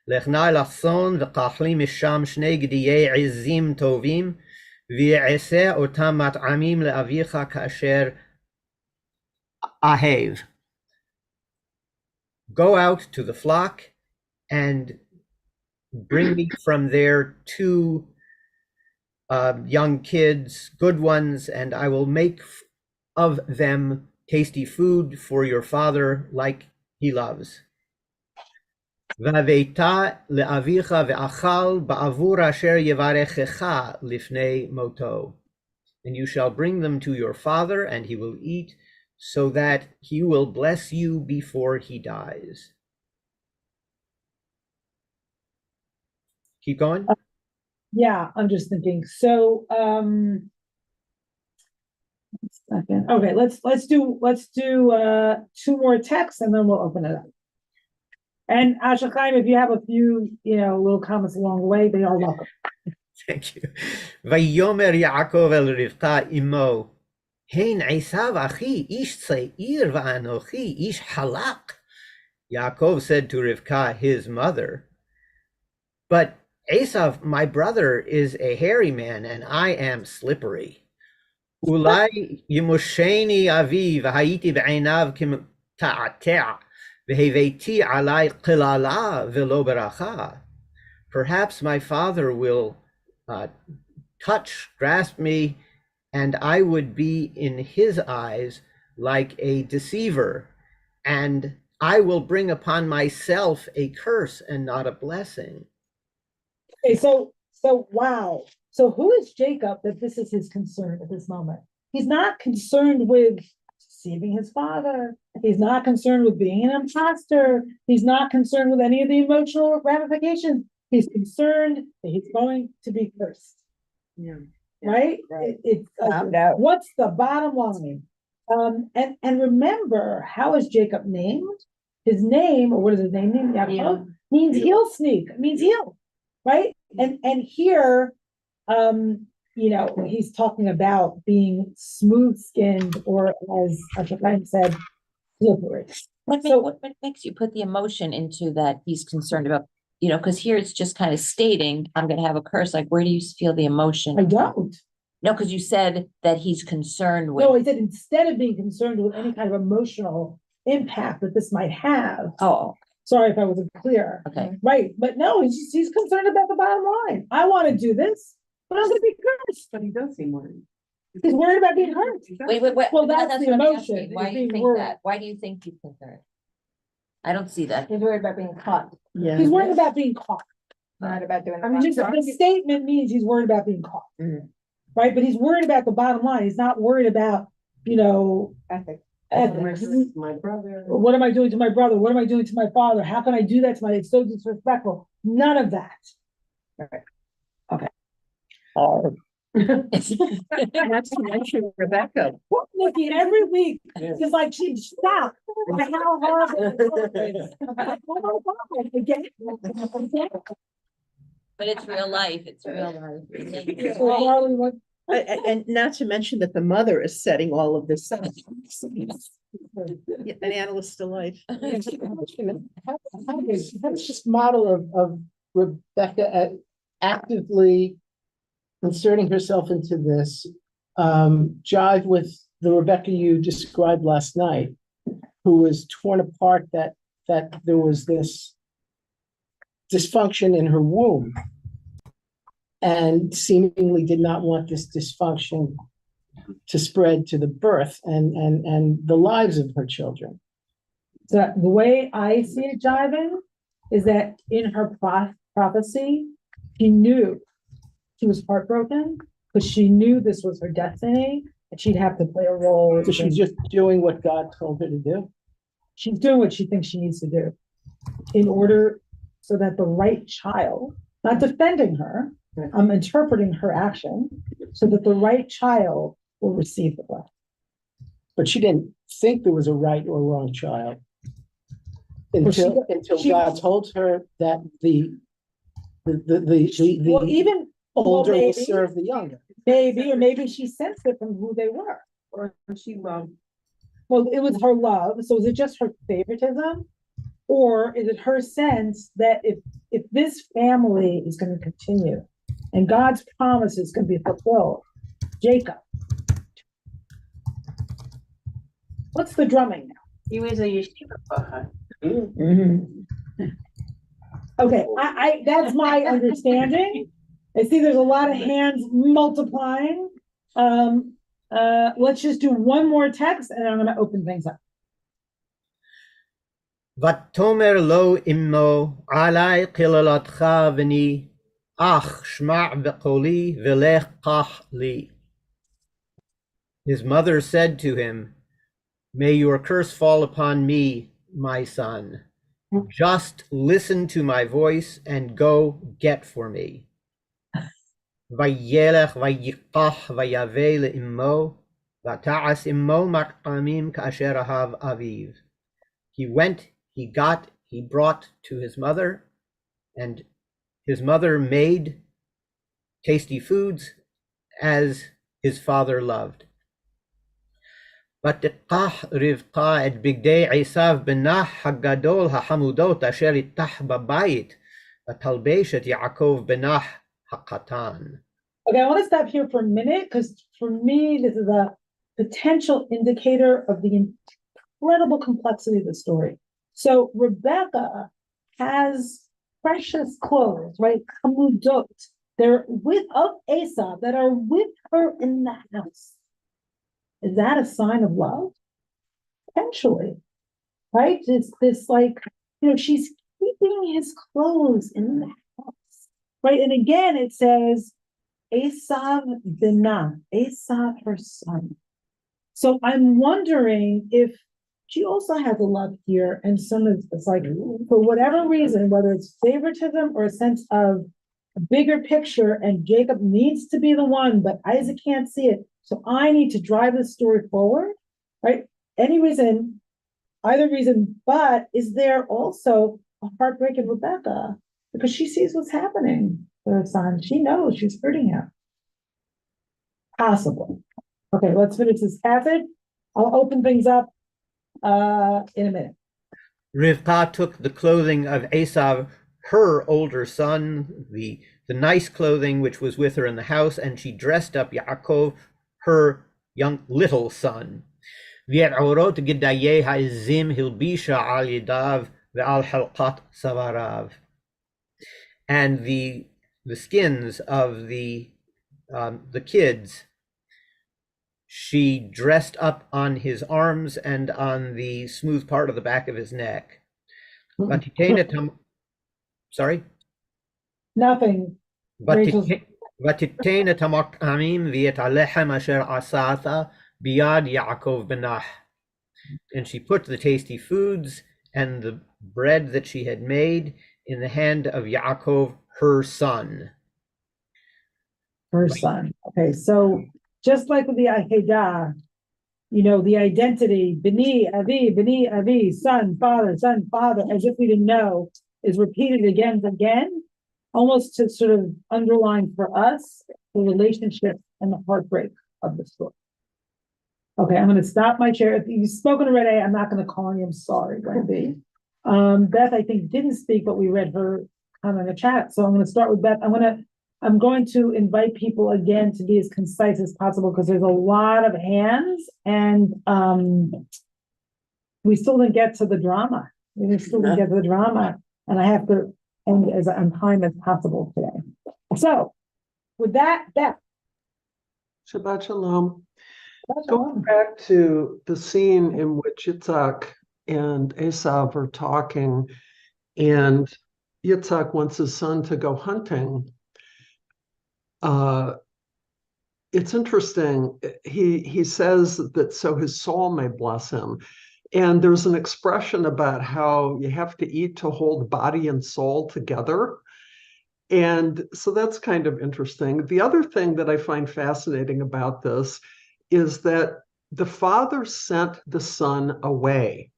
לך נא לחסון וקחלי משם שני גדיי עזים טובים, ויעשה אותם מטעמים לאביך כאשר אהב. Go out to the flock and bring me from there 2 young kids, good ones, and I will make of them tasty food for your father like he loves. והבאת לאביך ואכל בעבור אשר יברכך לפני מותו. And you shall bring them to your father, and he will eat, so that he will bless you before he dies. Keep going. Yeah, I'm just thinking. So, okay, let's do 2 more texts, and then we'll open it up. And Ashachaim, if you have a few, little comments along the way, they are welcome. Thank you. ויאמר יעקב אל רבקה אמו, הן עשיו אחי איש צעיר ואנוכי איש חלק. Yaakov said to Rivka, his mother, but Esav, my brother, is a hairy man, and I am slippery. Ulai yimusheni avi v'hayiti b'einav k'mta'ateh v'heveti alai qilala v'lo beracha. Perhaps my father will grasp me, and I would be in his eyes like a deceiver, and I will bring upon myself a curse and not a blessing. Okay, so wow. So who is Jacob that this is his concern at this moment? He's not concerned with deceiving his father. He's not concerned with being an imposter. He's not concerned with any of the emotional ramifications. He's concerned that he's going to be cursed. Yeah. Right? It's what's the bottom line? And remember, how is Jacob named? His name, or what is his name? Yaakov, means heel sneak, means heel. Right? And here, he's talking about being smooth-skinned, or as Ashachaim said, slippery. What makes you put the emotion into that he's concerned about, because here it's just kind of stating, I'm going to have a curse. Like, where do you feel the emotion? I don't. No, because you said that he's concerned with. No, I said instead of being concerned with any kind of emotional impact that this might have. Oh. Sorry if I wasn't clear. Okay. Right. But no, he's concerned about the bottom line. I want to do this, but I'm going to be cursed. But he does seem worried. He's worried about being hurt. Wait. Well, that's the what I'm emotion. asking. Why do you think that? Why do you think he's concerned? I don't see that. He's worried about being caught, Yeah. He's worried about being caught. not about doing. I mean, just the statement means he's worried about being caught. Right? But he's worried about the bottom line. He's not worried about, Ethics. My brother. What am I doing to my brother? What am I doing to my father? How can I do that to it's so disrespectful? None of that. Right. Or Not to mention Rebecca. Nikki, every week, it's like she stopped. How horrible. it is. Oh my God, again. But it's real life, it's real life. So Harley, what- And not to mention that the mother is setting all of this up. An analyst to life. How does this model of Rebecca actively inserting herself into this jive with the Rebecca you described last night, who was torn apart that there was this dysfunction in her womb and seemingly did not want this dysfunction to spread to the birth and the lives of her children. So the way I see it jiving is that in her prophecy, she knew she was heartbroken because she knew this was her destiny and she'd have to play a role. So she's just doing what God told her to do. She's doing what she thinks she needs to do in order so that the right child, not defending her, I'm interpreting her action so that the right child will receive the blessing. But she didn't think there was a right or wrong child until God told her that the Well, even older will maybe, serve the younger. or maybe she sensed it from who they were, or she loved. Well, it was her love. So is it just her favoritism, or is it her sense that if this family is going to continue, and God's promise is going to be fulfilled, Jacob. What's the drumming now? He was a yeshiva for her. Okay, I that's my understanding. I see there's a lot of hands multiplying. Let's just do one more text and I'm gonna open things up. ותאמר לו אמו עלי קללתך בני אך שמע בקולי ולך קח לי. His mother said to him, may your curse fall upon me, my son. Just listen to my voice and go get for me. וילך ויקח ויבא לאמו ותעש אמו מטעמים כאשר אהב אביו. He went, he got, he brought to his mother, and his mother made tasty foods as his father loved. ותיקח רבקה את בגדי עשיו בנך הגדול החמודות אשר איתך בבית, ותלבש את יעקב בנך הקטן. Okay, I want to stop here for a minute because for me, this is a potential indicator of the incredible complexity of the story. So Rebecca has precious clothes, right? Kamudot. They're of Esau that are with her in the house. Is that a sign of love? Potentially, right? It's this like, she's keeping his clothes in the house, right? And again, it says, Esav Binah, Esav her son. So I'm wondering if she also has a love here, and some of it's like, for whatever reason, whether it's favoritism or a sense of a bigger picture, and Jacob needs to be the one, but Isaac can't see it. So I need to drive this story forward, right? Any reason, either reason, but is there also a heartbreak in Rebecca because she sees what's happening with her son? She knows she's hurting him. Possibly. Okay, let's finish this passage. I'll open things up in a minute. Rivka took the clothing of Esav, her older son, the nice clothing which was with her in the house, and she dressed up Yaakov, her young little son. ועורות גדיי העזים הלבישה על ידיו ועל חלקת צוואריו. And the skins of the kids she dressed up on his arms and on the smooth part of the back of his neck. Sorry? Nothing. ותיתן את המטעמים ואת הלחם אשר עשת ביד יעקב בנך. And she put the tasty foods and the bread that she had made in the hand of Yaakov, her son. her son. Okay, so just like with the Akedah, you know, the identity, B'ni Avi, son, father, as if we didn't know, is repeated again and again, almost to sort of underline for us the relationship and the heartbreak of the story. Okay, I'm gonna stop my share. If you've spoken already, I'm not gonna call you, I'm sorry, Wendy. Beth, I think, didn't speak, but we read her comment in the chat, so I'm gonna start with Beth. I'm going to invite people again to be as concise as possible, because there's a lot of hands, and we still didn't get to the drama. We still didn't get to the drama, and I have to end as on time as possible today. So, with that, Beth. Shabbat Shalom. Going back to the scene in which Yitzhak and Esav are talking, and Yitzhak wants his son to go hunting. It's interesting. He says that so his soul may bless him. And there's an expression about how you have to eat to hold body and soul together. And so that's kind of interesting. The other thing that I find fascinating about this is that the father sent the son away.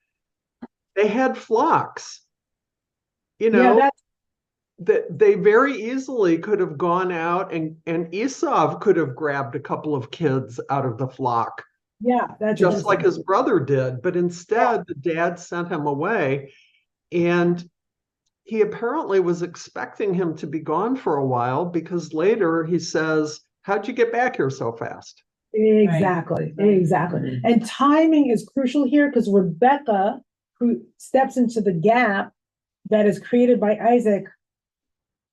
They had flocks, you know, that they very easily could have gone out, and Esau could have grabbed a couple of kids out of the flock. Yeah, that's just like his brother did. But instead, the dad sent him away, and he apparently was expecting him to be gone for a while, because later he says, "How'd you get back here so fast?" Exactly. And timing is crucial here, because Rebecca, who steps into the gap that is created by Isaac,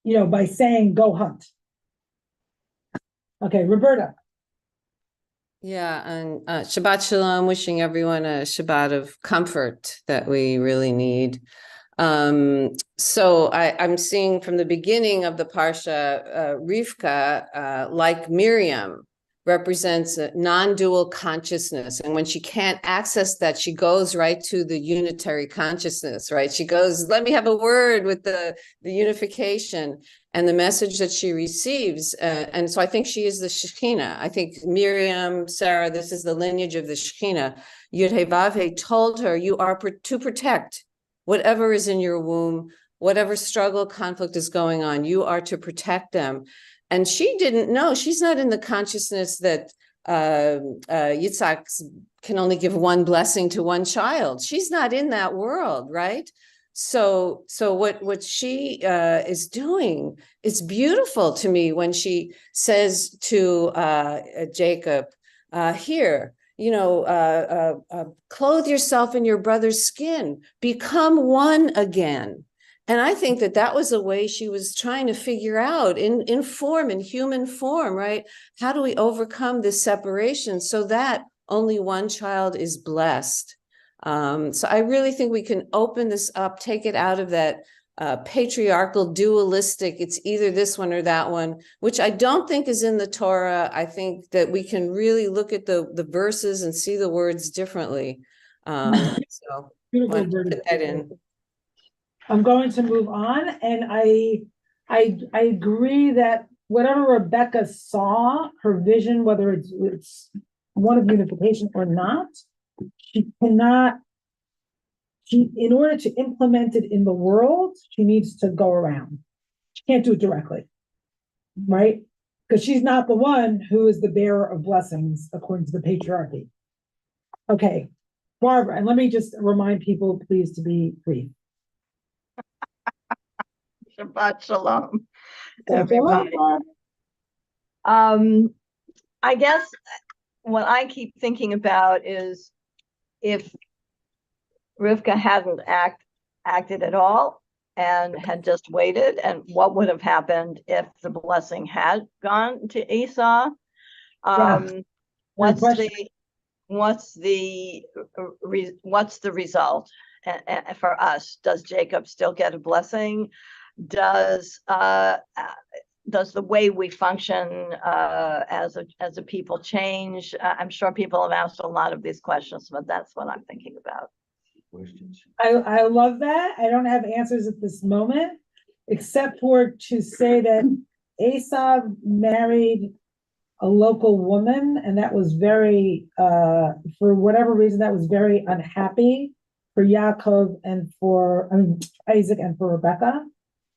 you know, by saying, go hunt. Okay, Roberta. Yeah, and Shabbat Shalom, wishing everyone a Shabbat of comfort that we really need. So I'm seeing from the beginning of the Parsha, Rivka, like Miriam, represents a non-dual consciousness. And when she can't access that, she goes right to the unitary consciousness, right? She goes, let me have a word with the unification and the message that she receives. And so I think she is the Shekhinah. I think Miriam, Sarah, this is the lineage of the Shekhinah. Yud-Heh-Vav-Heh told her, you are to protect whatever is in your womb, whatever struggle, conflict is going on, you are to protect them. And she didn't know, she's not in the consciousness that Yitzhak can only give one blessing to one child. She's not in that world, right? So what she is doing, it's beautiful to me when she says to Jacob, here, you know, clothe yourself in your brother's skin, become one again. And I think that was a way she was trying to figure out in human form, right? How do we overcome this separation so that only one child is blessed? So I really think we can open this up, take it out of that patriarchal, dualistic, it's either this one or that one, which I don't think is in the Torah. I think that we can really look at the verses and see the words differently. So Beautiful, put that in. I'm going to move on, and I agree that whatever Rebecca saw, her vision, whether it's one of unification or not, in order to implement it in the world, she needs to go around. She can't do it directly, right? Because she's not the one who is the bearer of blessings according to the patriarchy. Okay, Barbara, and let me just remind people, please, to be brief. Shabbat Shalom, everybody. I guess what I keep thinking about is if Rivka hadn't acted at all and had just waited, and what would have happened if the blessing had gone to Esau? What's the result for us? Does Jacob still get a blessing? Does the way we function as a people change? I'm sure people have asked a lot of these questions, but that's what I'm thinking about. I love that. I don't have answers at this moment, except for to say that Esav married a local woman, and that was very, for whatever reason, that was very unhappy for Yaakov and for Isaac and for Rebecca.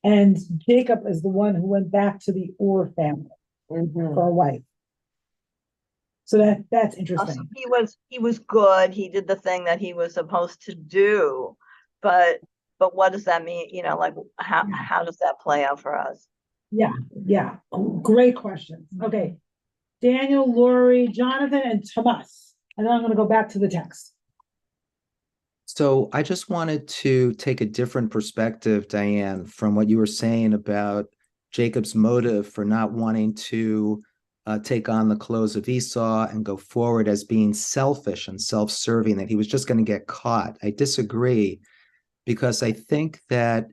And Jacob is the one who went back to the Ur family for a wife. So that's interesting. He was good. He did the thing that he was supposed to do, but what does that mean? You know, like how does that play out for us? Yeah. Great questions. Okay. Daniel, Lori, Jonathan, and Tomas. And then I'm going to go back to the text. So I just wanted to take a different perspective, Diane, from what you were saying about Jacob's motive for not wanting to take on the clothes of Esau and go forward as being selfish and self-serving, that he was just going to get caught. I disagree, because I think that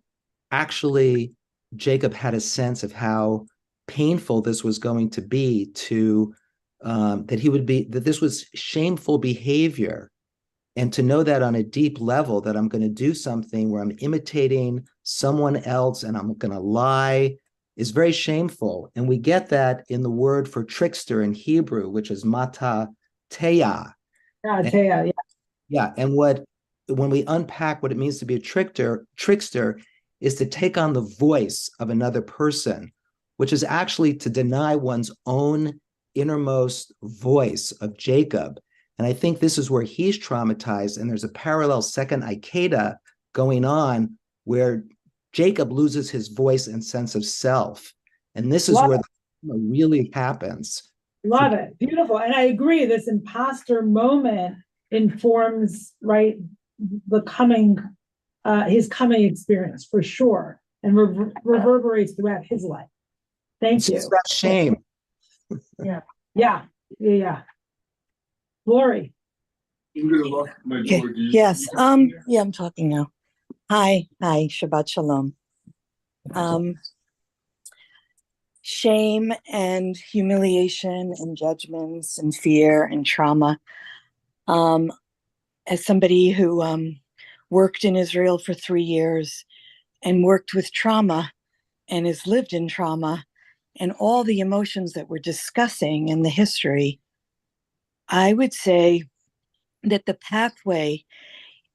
actually Jacob had a sense of how painful this was going to be, to that this was shameful behavior, and to know that on a deep level, that I'm going to do something where I'm imitating someone else and I'm going to lie, is very shameful. And we get that in the word for trickster in Hebrew, which is mata teya. Yeah. And when we unpack what it means to be a trickster is to take on the voice of another person, which is actually to deny one's own innermost voice of Jacob. And I think this is where he's traumatized. And there's a parallel second Ikeda going on where Jacob loses his voice and sense of self. And this is where the really happens. Love it. Beautiful. And I agree, this imposter moment informs, right, the coming, his coming experience for sure, and reverberates throughout his life. Thank you. It's about shame. Yeah. Lori. Okay. Yes. Yeah, I'm talking now. Hi. Shabbat shalom. Shame and humiliation and judgments and fear and trauma. As somebody who worked in Israel for 3 years and worked with trauma and has lived in trauma and all the emotions that we're discussing in the history, I would say that the pathway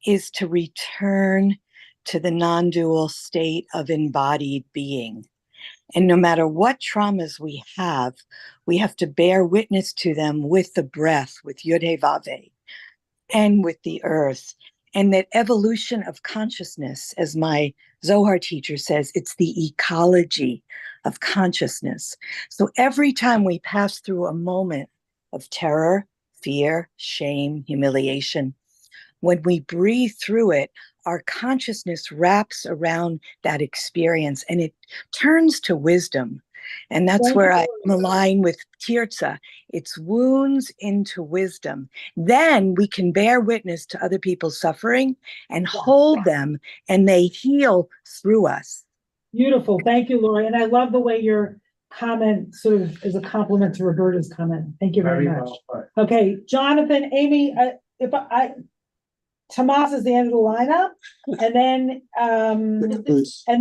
is to return to the non-dual state of embodied being. And no matter what traumas we have to bear witness to them with the breath, with Yod-Heh-Vav-Heh, and with the earth. And that evolution of consciousness, as my Zohar teacher says, it's the ecology of consciousness. So every time we pass through a moment of terror, fear, shame, humiliation, when we breathe through it, our consciousness wraps around that experience and it turns to wisdom. And that's where I'm aligned with Tirza. It's wounds into wisdom. Then we can bear witness to other people's suffering and hold them, and they heal through us. Beautiful. Thank you, Lori. And I love the way your comment sort of is a compliment to Roberta's comment. Thank you very much. Okay, Jonathan, Amy, Tomas is the end of the lineup, and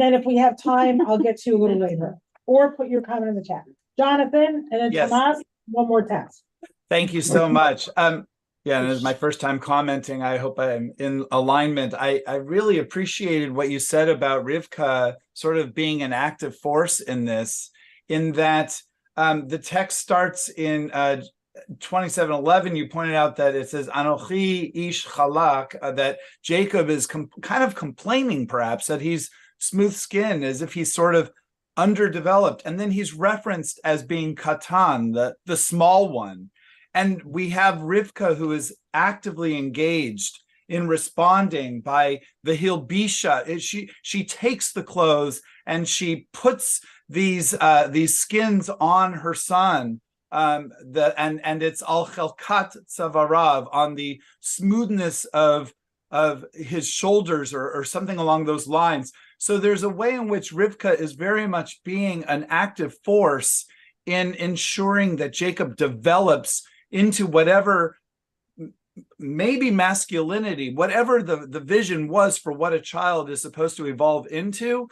then if we have time, I'll get to you a little later, or put your comment in the chat. Jonathan, and then Yes. Tomas, one more text. Thank you so much. Yeah, and it's my first time commenting. I hope I'm in alignment. I really appreciated what you said about Rivka sort of being an active force in this, in that the text starts in 27:11. You pointed out that it says Anochi ish chalak, that Jacob is kind of complaining perhaps that he's smooth-skinned, as if he's sort of underdeveloped. And then he's referenced as being Katan, the small one. And we have Rivka, who is actively engaged in responding by the Hilbisha. She takes the clothes and she puts these skins on her son. And it's al chelkat tzavarav, on the smoothness of his shoulders, or something along those lines. So there's a way in which Rivka is very much being an active force in ensuring that Jacob develops into whatever, maybe masculinity, whatever the vision was for what a child is supposed to evolve into.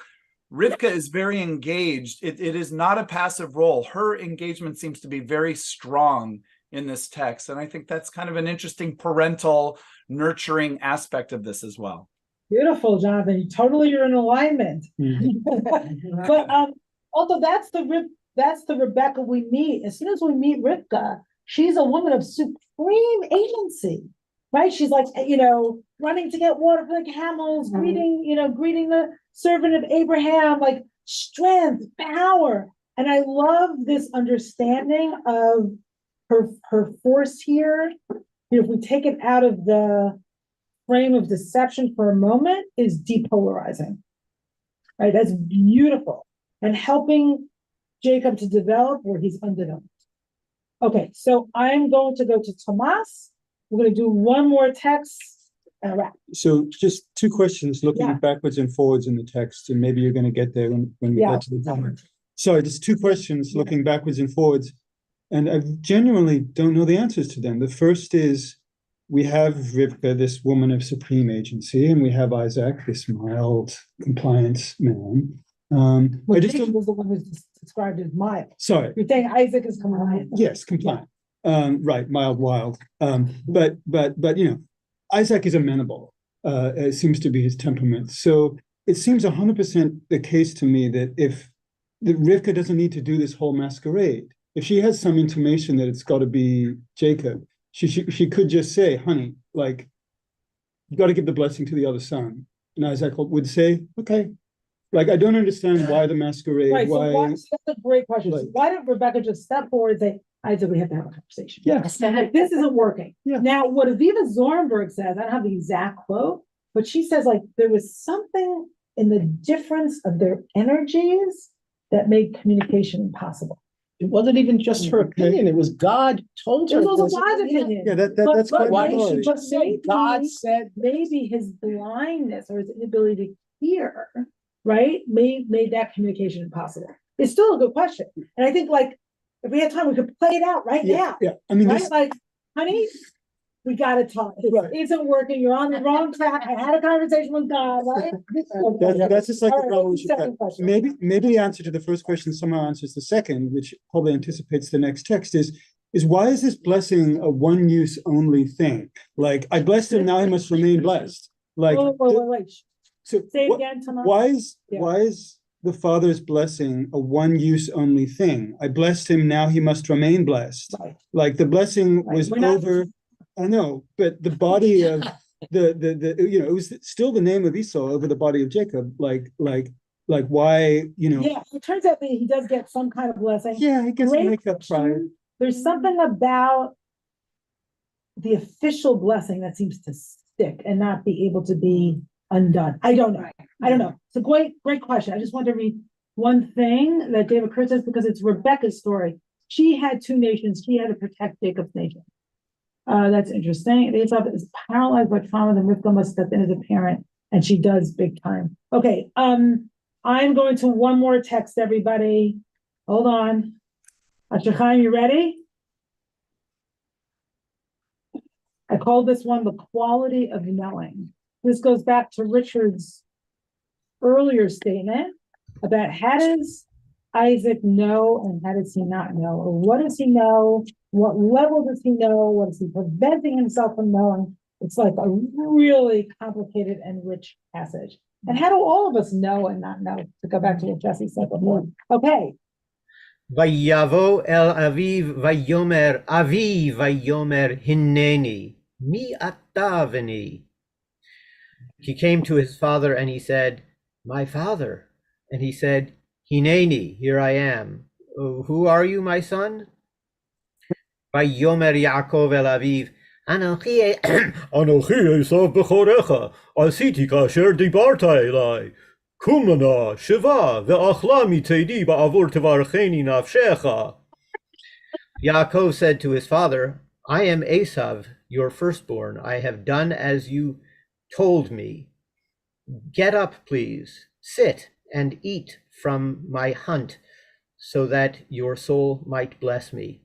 Rivka is very engaged. It is not a passive role. Her engagement seems to be very strong in this text. And I think that's kind of an interesting parental nurturing aspect of this as well. Beautiful, Jonathan. You're in alignment. But also that's the Rebecca we meet. As soon as we meet Rivka, she's a woman of supreme agency, right? She's like, running to get water for the camels, greeting the servant of Abraham, like strength, power. And I love this understanding of her force here. If we take it out of the frame of deception for a moment, is depolarizing, right? That's beautiful and helping Jacob to develop where he's undeveloped. Okay, so I'm going to go to Tomas. We're going to do one more text and a wrap. So just two questions looking Yeah. backwards and forwards in the text, and maybe you're going to get there when we Yeah. get to the comment. Sorry, just two questions looking backwards and forwards, and I genuinely don't know the answers to them. The first is, we have Rivka, this woman of supreme agency, and we have Isaac, this mild compliance man. Well, I just Jacob don't, was the one who's described as mild. sorry. You're saying Isaac is compliant. Yes, compliant. Right, mild, wild. But Isaac is amenable. It seems to be his temperament. So it seems 100% the case to me that if Rivka doesn't need to do this whole masquerade, if she has some intimation that it's got to be Jacob, she could just say, honey, like, you got to give the blessing to the other son. And Isaac would say, okay. Like, I don't understand why the masquerade, Right, why. that's a great question. So why did Rebecca just step forward and say, Isaac, we have to have a conversation? Yes. This isn't working. Yeah. Now, what Aviva Zornberg says, I don't have the exact quote, but she says, like, there was something in the difference of their energies that made communication possible. It wasn't even just her opinion, it was God told her. It was this. a wise opinion. Yeah, But- that's but quite maybe- knowledge. but Say God maybe- said. Maybe his blindness or his inability to hear, right, made that communication impossible. It's still a good question. And I think, like, if we had time, we could play it out right now. Yeah, I mean, Right? this, Like, honey, we gotta talk. This Right. isn't working. You're on the wrong track. I had a conversation with God, right? that's just like All the right, problem what's we the should second have. question? Maybe the answer to the first question somehow answers the second, which probably anticipates the next text is why is this blessing a one use only thing? Like, I blessed him, now he must remain blessed. Like, Wait. so Say it what- again, Tamara. why is Yeah. the Father's blessing a one use only thing? I blessed him, now he must remain blessed. Right. Like, the blessing Right. was We're not- over. I know, but the body of the it was still the name of Esau over the body of Jacob. Like why, Yeah, it turns out that he does get some kind of blessing. Yeah, he gets Great makeup prior. question. There's something about the official blessing that seems to stick and not be able to be undone. I don't know. It's a great question. I just want to read one thing that David Kurtz says because it's Rebecca's story. She had two nations. She had to protect Jacob's nation. That's interesting. Esau is paralyzed by trauma. Then Rivka must step in as a parent, and she does big time. Okay. I'm going to one more text, everybody. Hold on. Asher Chaim, you ready? I call this one the quality of knowing. This goes back to Richard's earlier statement about how does Isaac know and how does he not know? Or what does he know? What level does he know? What is he preventing himself from knowing? It's like a really complicated and rich passage. And how do all of us know and not know? To go back to what Jesse said before. Okay. ויבוא אל אביו ויאמר אבי ויאמר הנני מי אתה בני. He came to his father and he said, my father. And he said, Hineni, here I am. Who are you, my son? ויאמר יעקב אל אביו, אנוכי עשיו בכורך, עשיתי כאשר דיברת אליי. קומנה, שבה, ואכלה מצידי בעבור תברכני נפשך. Yaakov said to his father, I am Esav, your firstborn. I have done as you told me. Get up, please, sit and eat from my hunt, so that your soul might bless me.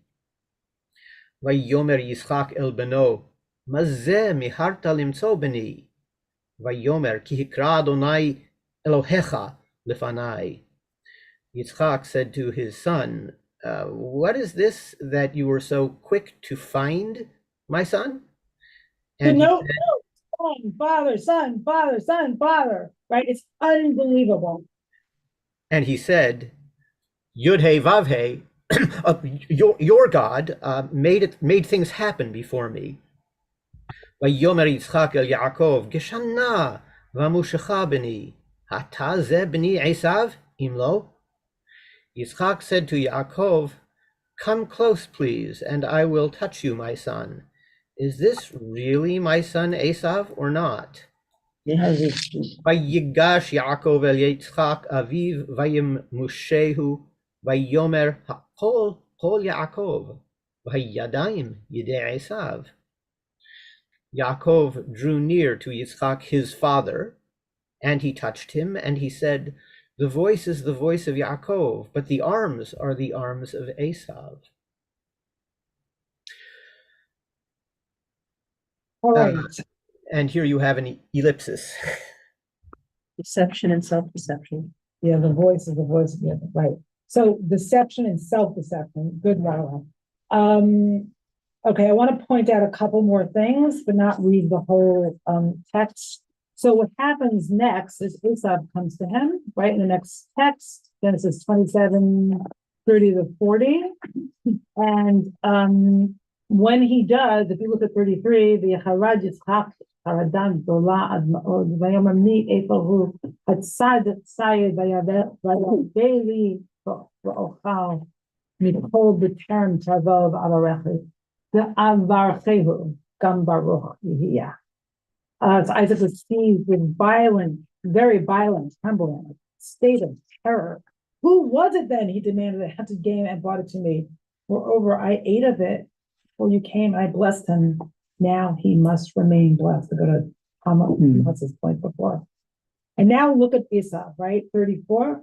ויאמר יצחק אל בנו, מה זה מיהרת למצוא בני? ויאמר כי הקרא אדוני אלוהיך lefanai. Yitzchak said to his son, what is this that you were so quick to find, my son? So And no, son, father, son, father, son, father, right? It's unbelievable. he said, Yud He Vav He, your God made things happen before me. Vayomer Yitzchak el Yaakov, Geshana v'amushecha b'ni, hata ze b'ni Esav imlo. Yitzchak said to Yaakov, come close, please, and I will touch you, my son. Is this really my son Esav or not? Vayigash Yaakov el Yitzchak aviv vayim mushehu vayomer kol Yaakov vayadayim yidei Esav. Yaakov drew near to Yitzchak his father, and he touched him, and he said, the voice is the voice of Yaakov, but the arms are the arms of Esav. All right. And here you have an ellipsis. Deception and self-deception. Yeah, the voice is the voice of the other, right. So deception and self-deception. Good, Marla. Okay, I want to point out a couple more things, but not read the whole text. So what happens next is Esav comes to him, right, in the next text, Genesis 27, 30 to 40. And when he does, if you look at 33, the Harad Yitzchak Haradan Dola Ad Ma'od Vayomer Mi Efahu Hatzad Sayed Vayabeli V'ochal Mikol B'term Tavov Avarechi the Avarchehu Gam Baruch Yihiyah. So Isaac was seized with violent, very violent trembling, state of terror. Who was it then? He demanded a hunted game and brought it to me. Moreover, I ate of it before you came, and I blessed him. Now he must remain blessed. To go to what's his point before. And now look at Esau, right? 34.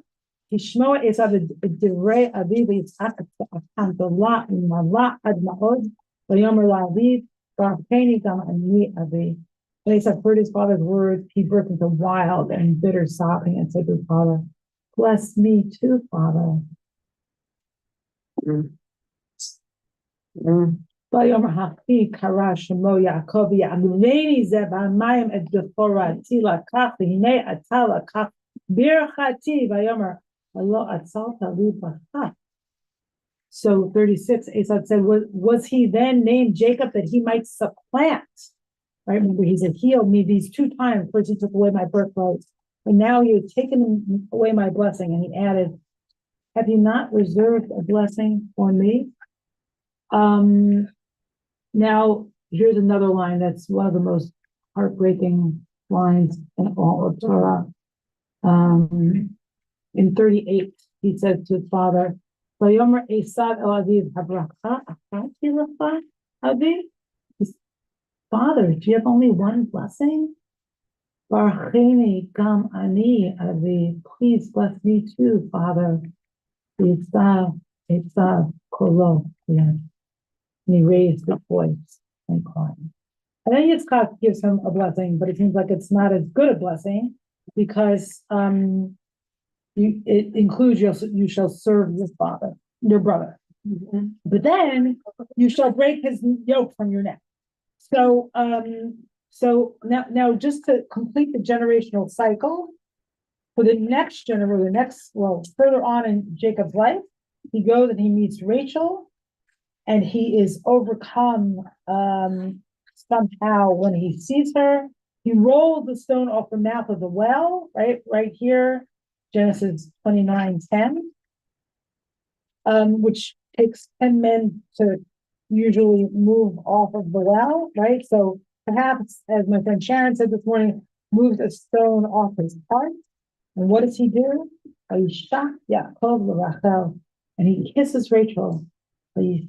Tishmoa Esau divrei aviv Yitzchak akantola imala ad ma'od v'yomer la'aviv v'arpeni gam ani avi. When Esau heard his father's words, he burst into wild and bitter sobbing and said to his father, bless me too, Father. Vayomer hachi kara shemo Yaakov ya'amuleni ze b'hamayim et beforati lakach v'hinei ata lakach birchati vayomer alo atzalta li b'cha. So 36, Esau said, was he then named Jacob that he might supplant? Right? Remember, he said, healed me these two times. First, he took away my birthright, and now he has taken away my blessing. And he added, have you not reserved a blessing for me? Now, here's another line that's one of the most heartbreaking lines in all of Torah. In 38, he said to his father, Vayomer Esav el aviv habracha achati lecha avi. Father, do you have only one blessing? Barcheni gam ani avi. Please bless me too, Father. Esav kolo. And he raised his voice and cried. And then Yitzchak gives him a blessing, but it seems like it's not as good a blessing because it includes you shall serve your father, your brother. But then you shall break his yoke from your neck. So now just to complete the generational cycle, for the next further on in Jacob's life, he goes and he meets Rachel, and he is overcome somehow when he sees her. He rolls the stone off the mouth of the well, right here, Genesis 29:10, which takes 10 men to usually move off of the well, right? So perhaps, as my friend Sharon said this morning, moves a stone off his heart. And what does he do? Yaakov and he kisses Rachel, and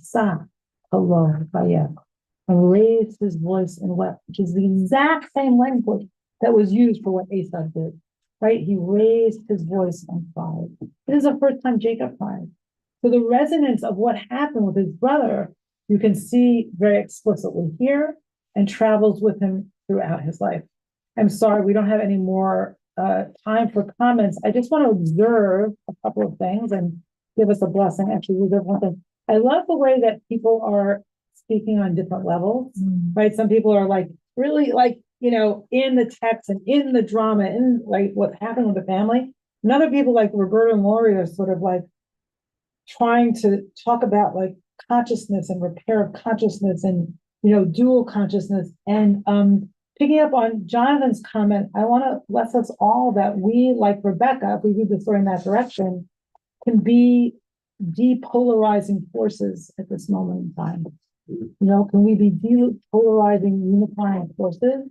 raised his voice and wept, which is the exact same language that was used for what Esau did, right? He raised his voice and cried. This is the first time Jacob cried. So the resonance of what happened with his brother, you can see very explicitly here and travels with him throughout his life. I'm sorry, we don't have any more time for comments, I just want to observe a couple of things and give us a blessing. Actually, reserve one thing. I love the way that people are speaking on different levels, right? Some people are like really like, you know, in the text and in the drama, in like what happened with the family. And other people like Roberta and Lori are sort of like trying to talk about like consciousness and repair of consciousness and, you know, dual consciousness. And picking up on Jonathan's comment, I want to bless us all that we, like Rebecca, if we read the story in that direction, can be depolarizing forces at this moment in time. You know, can we be depolarizing, unifying forces,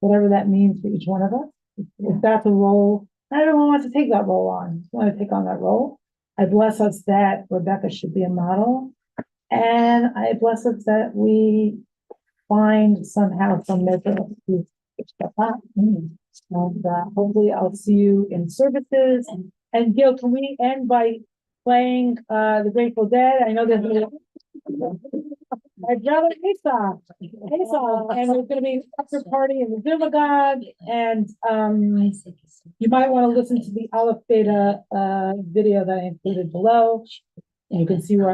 whatever that means for each one of us? If that's a role, not everyone wants to take that role on. Want to take on that role. I bless us that Rebecca should be a model. And I bless us that we find somehow some measure of peace. And hopefully I'll see you in services. And Gil, can we end by playing the Grateful Dead? I know there's my brother Asa, and there's gonna be an after party in the synagogue, and you might want to listen to the Aleph Beta video that I included below, and you can see where I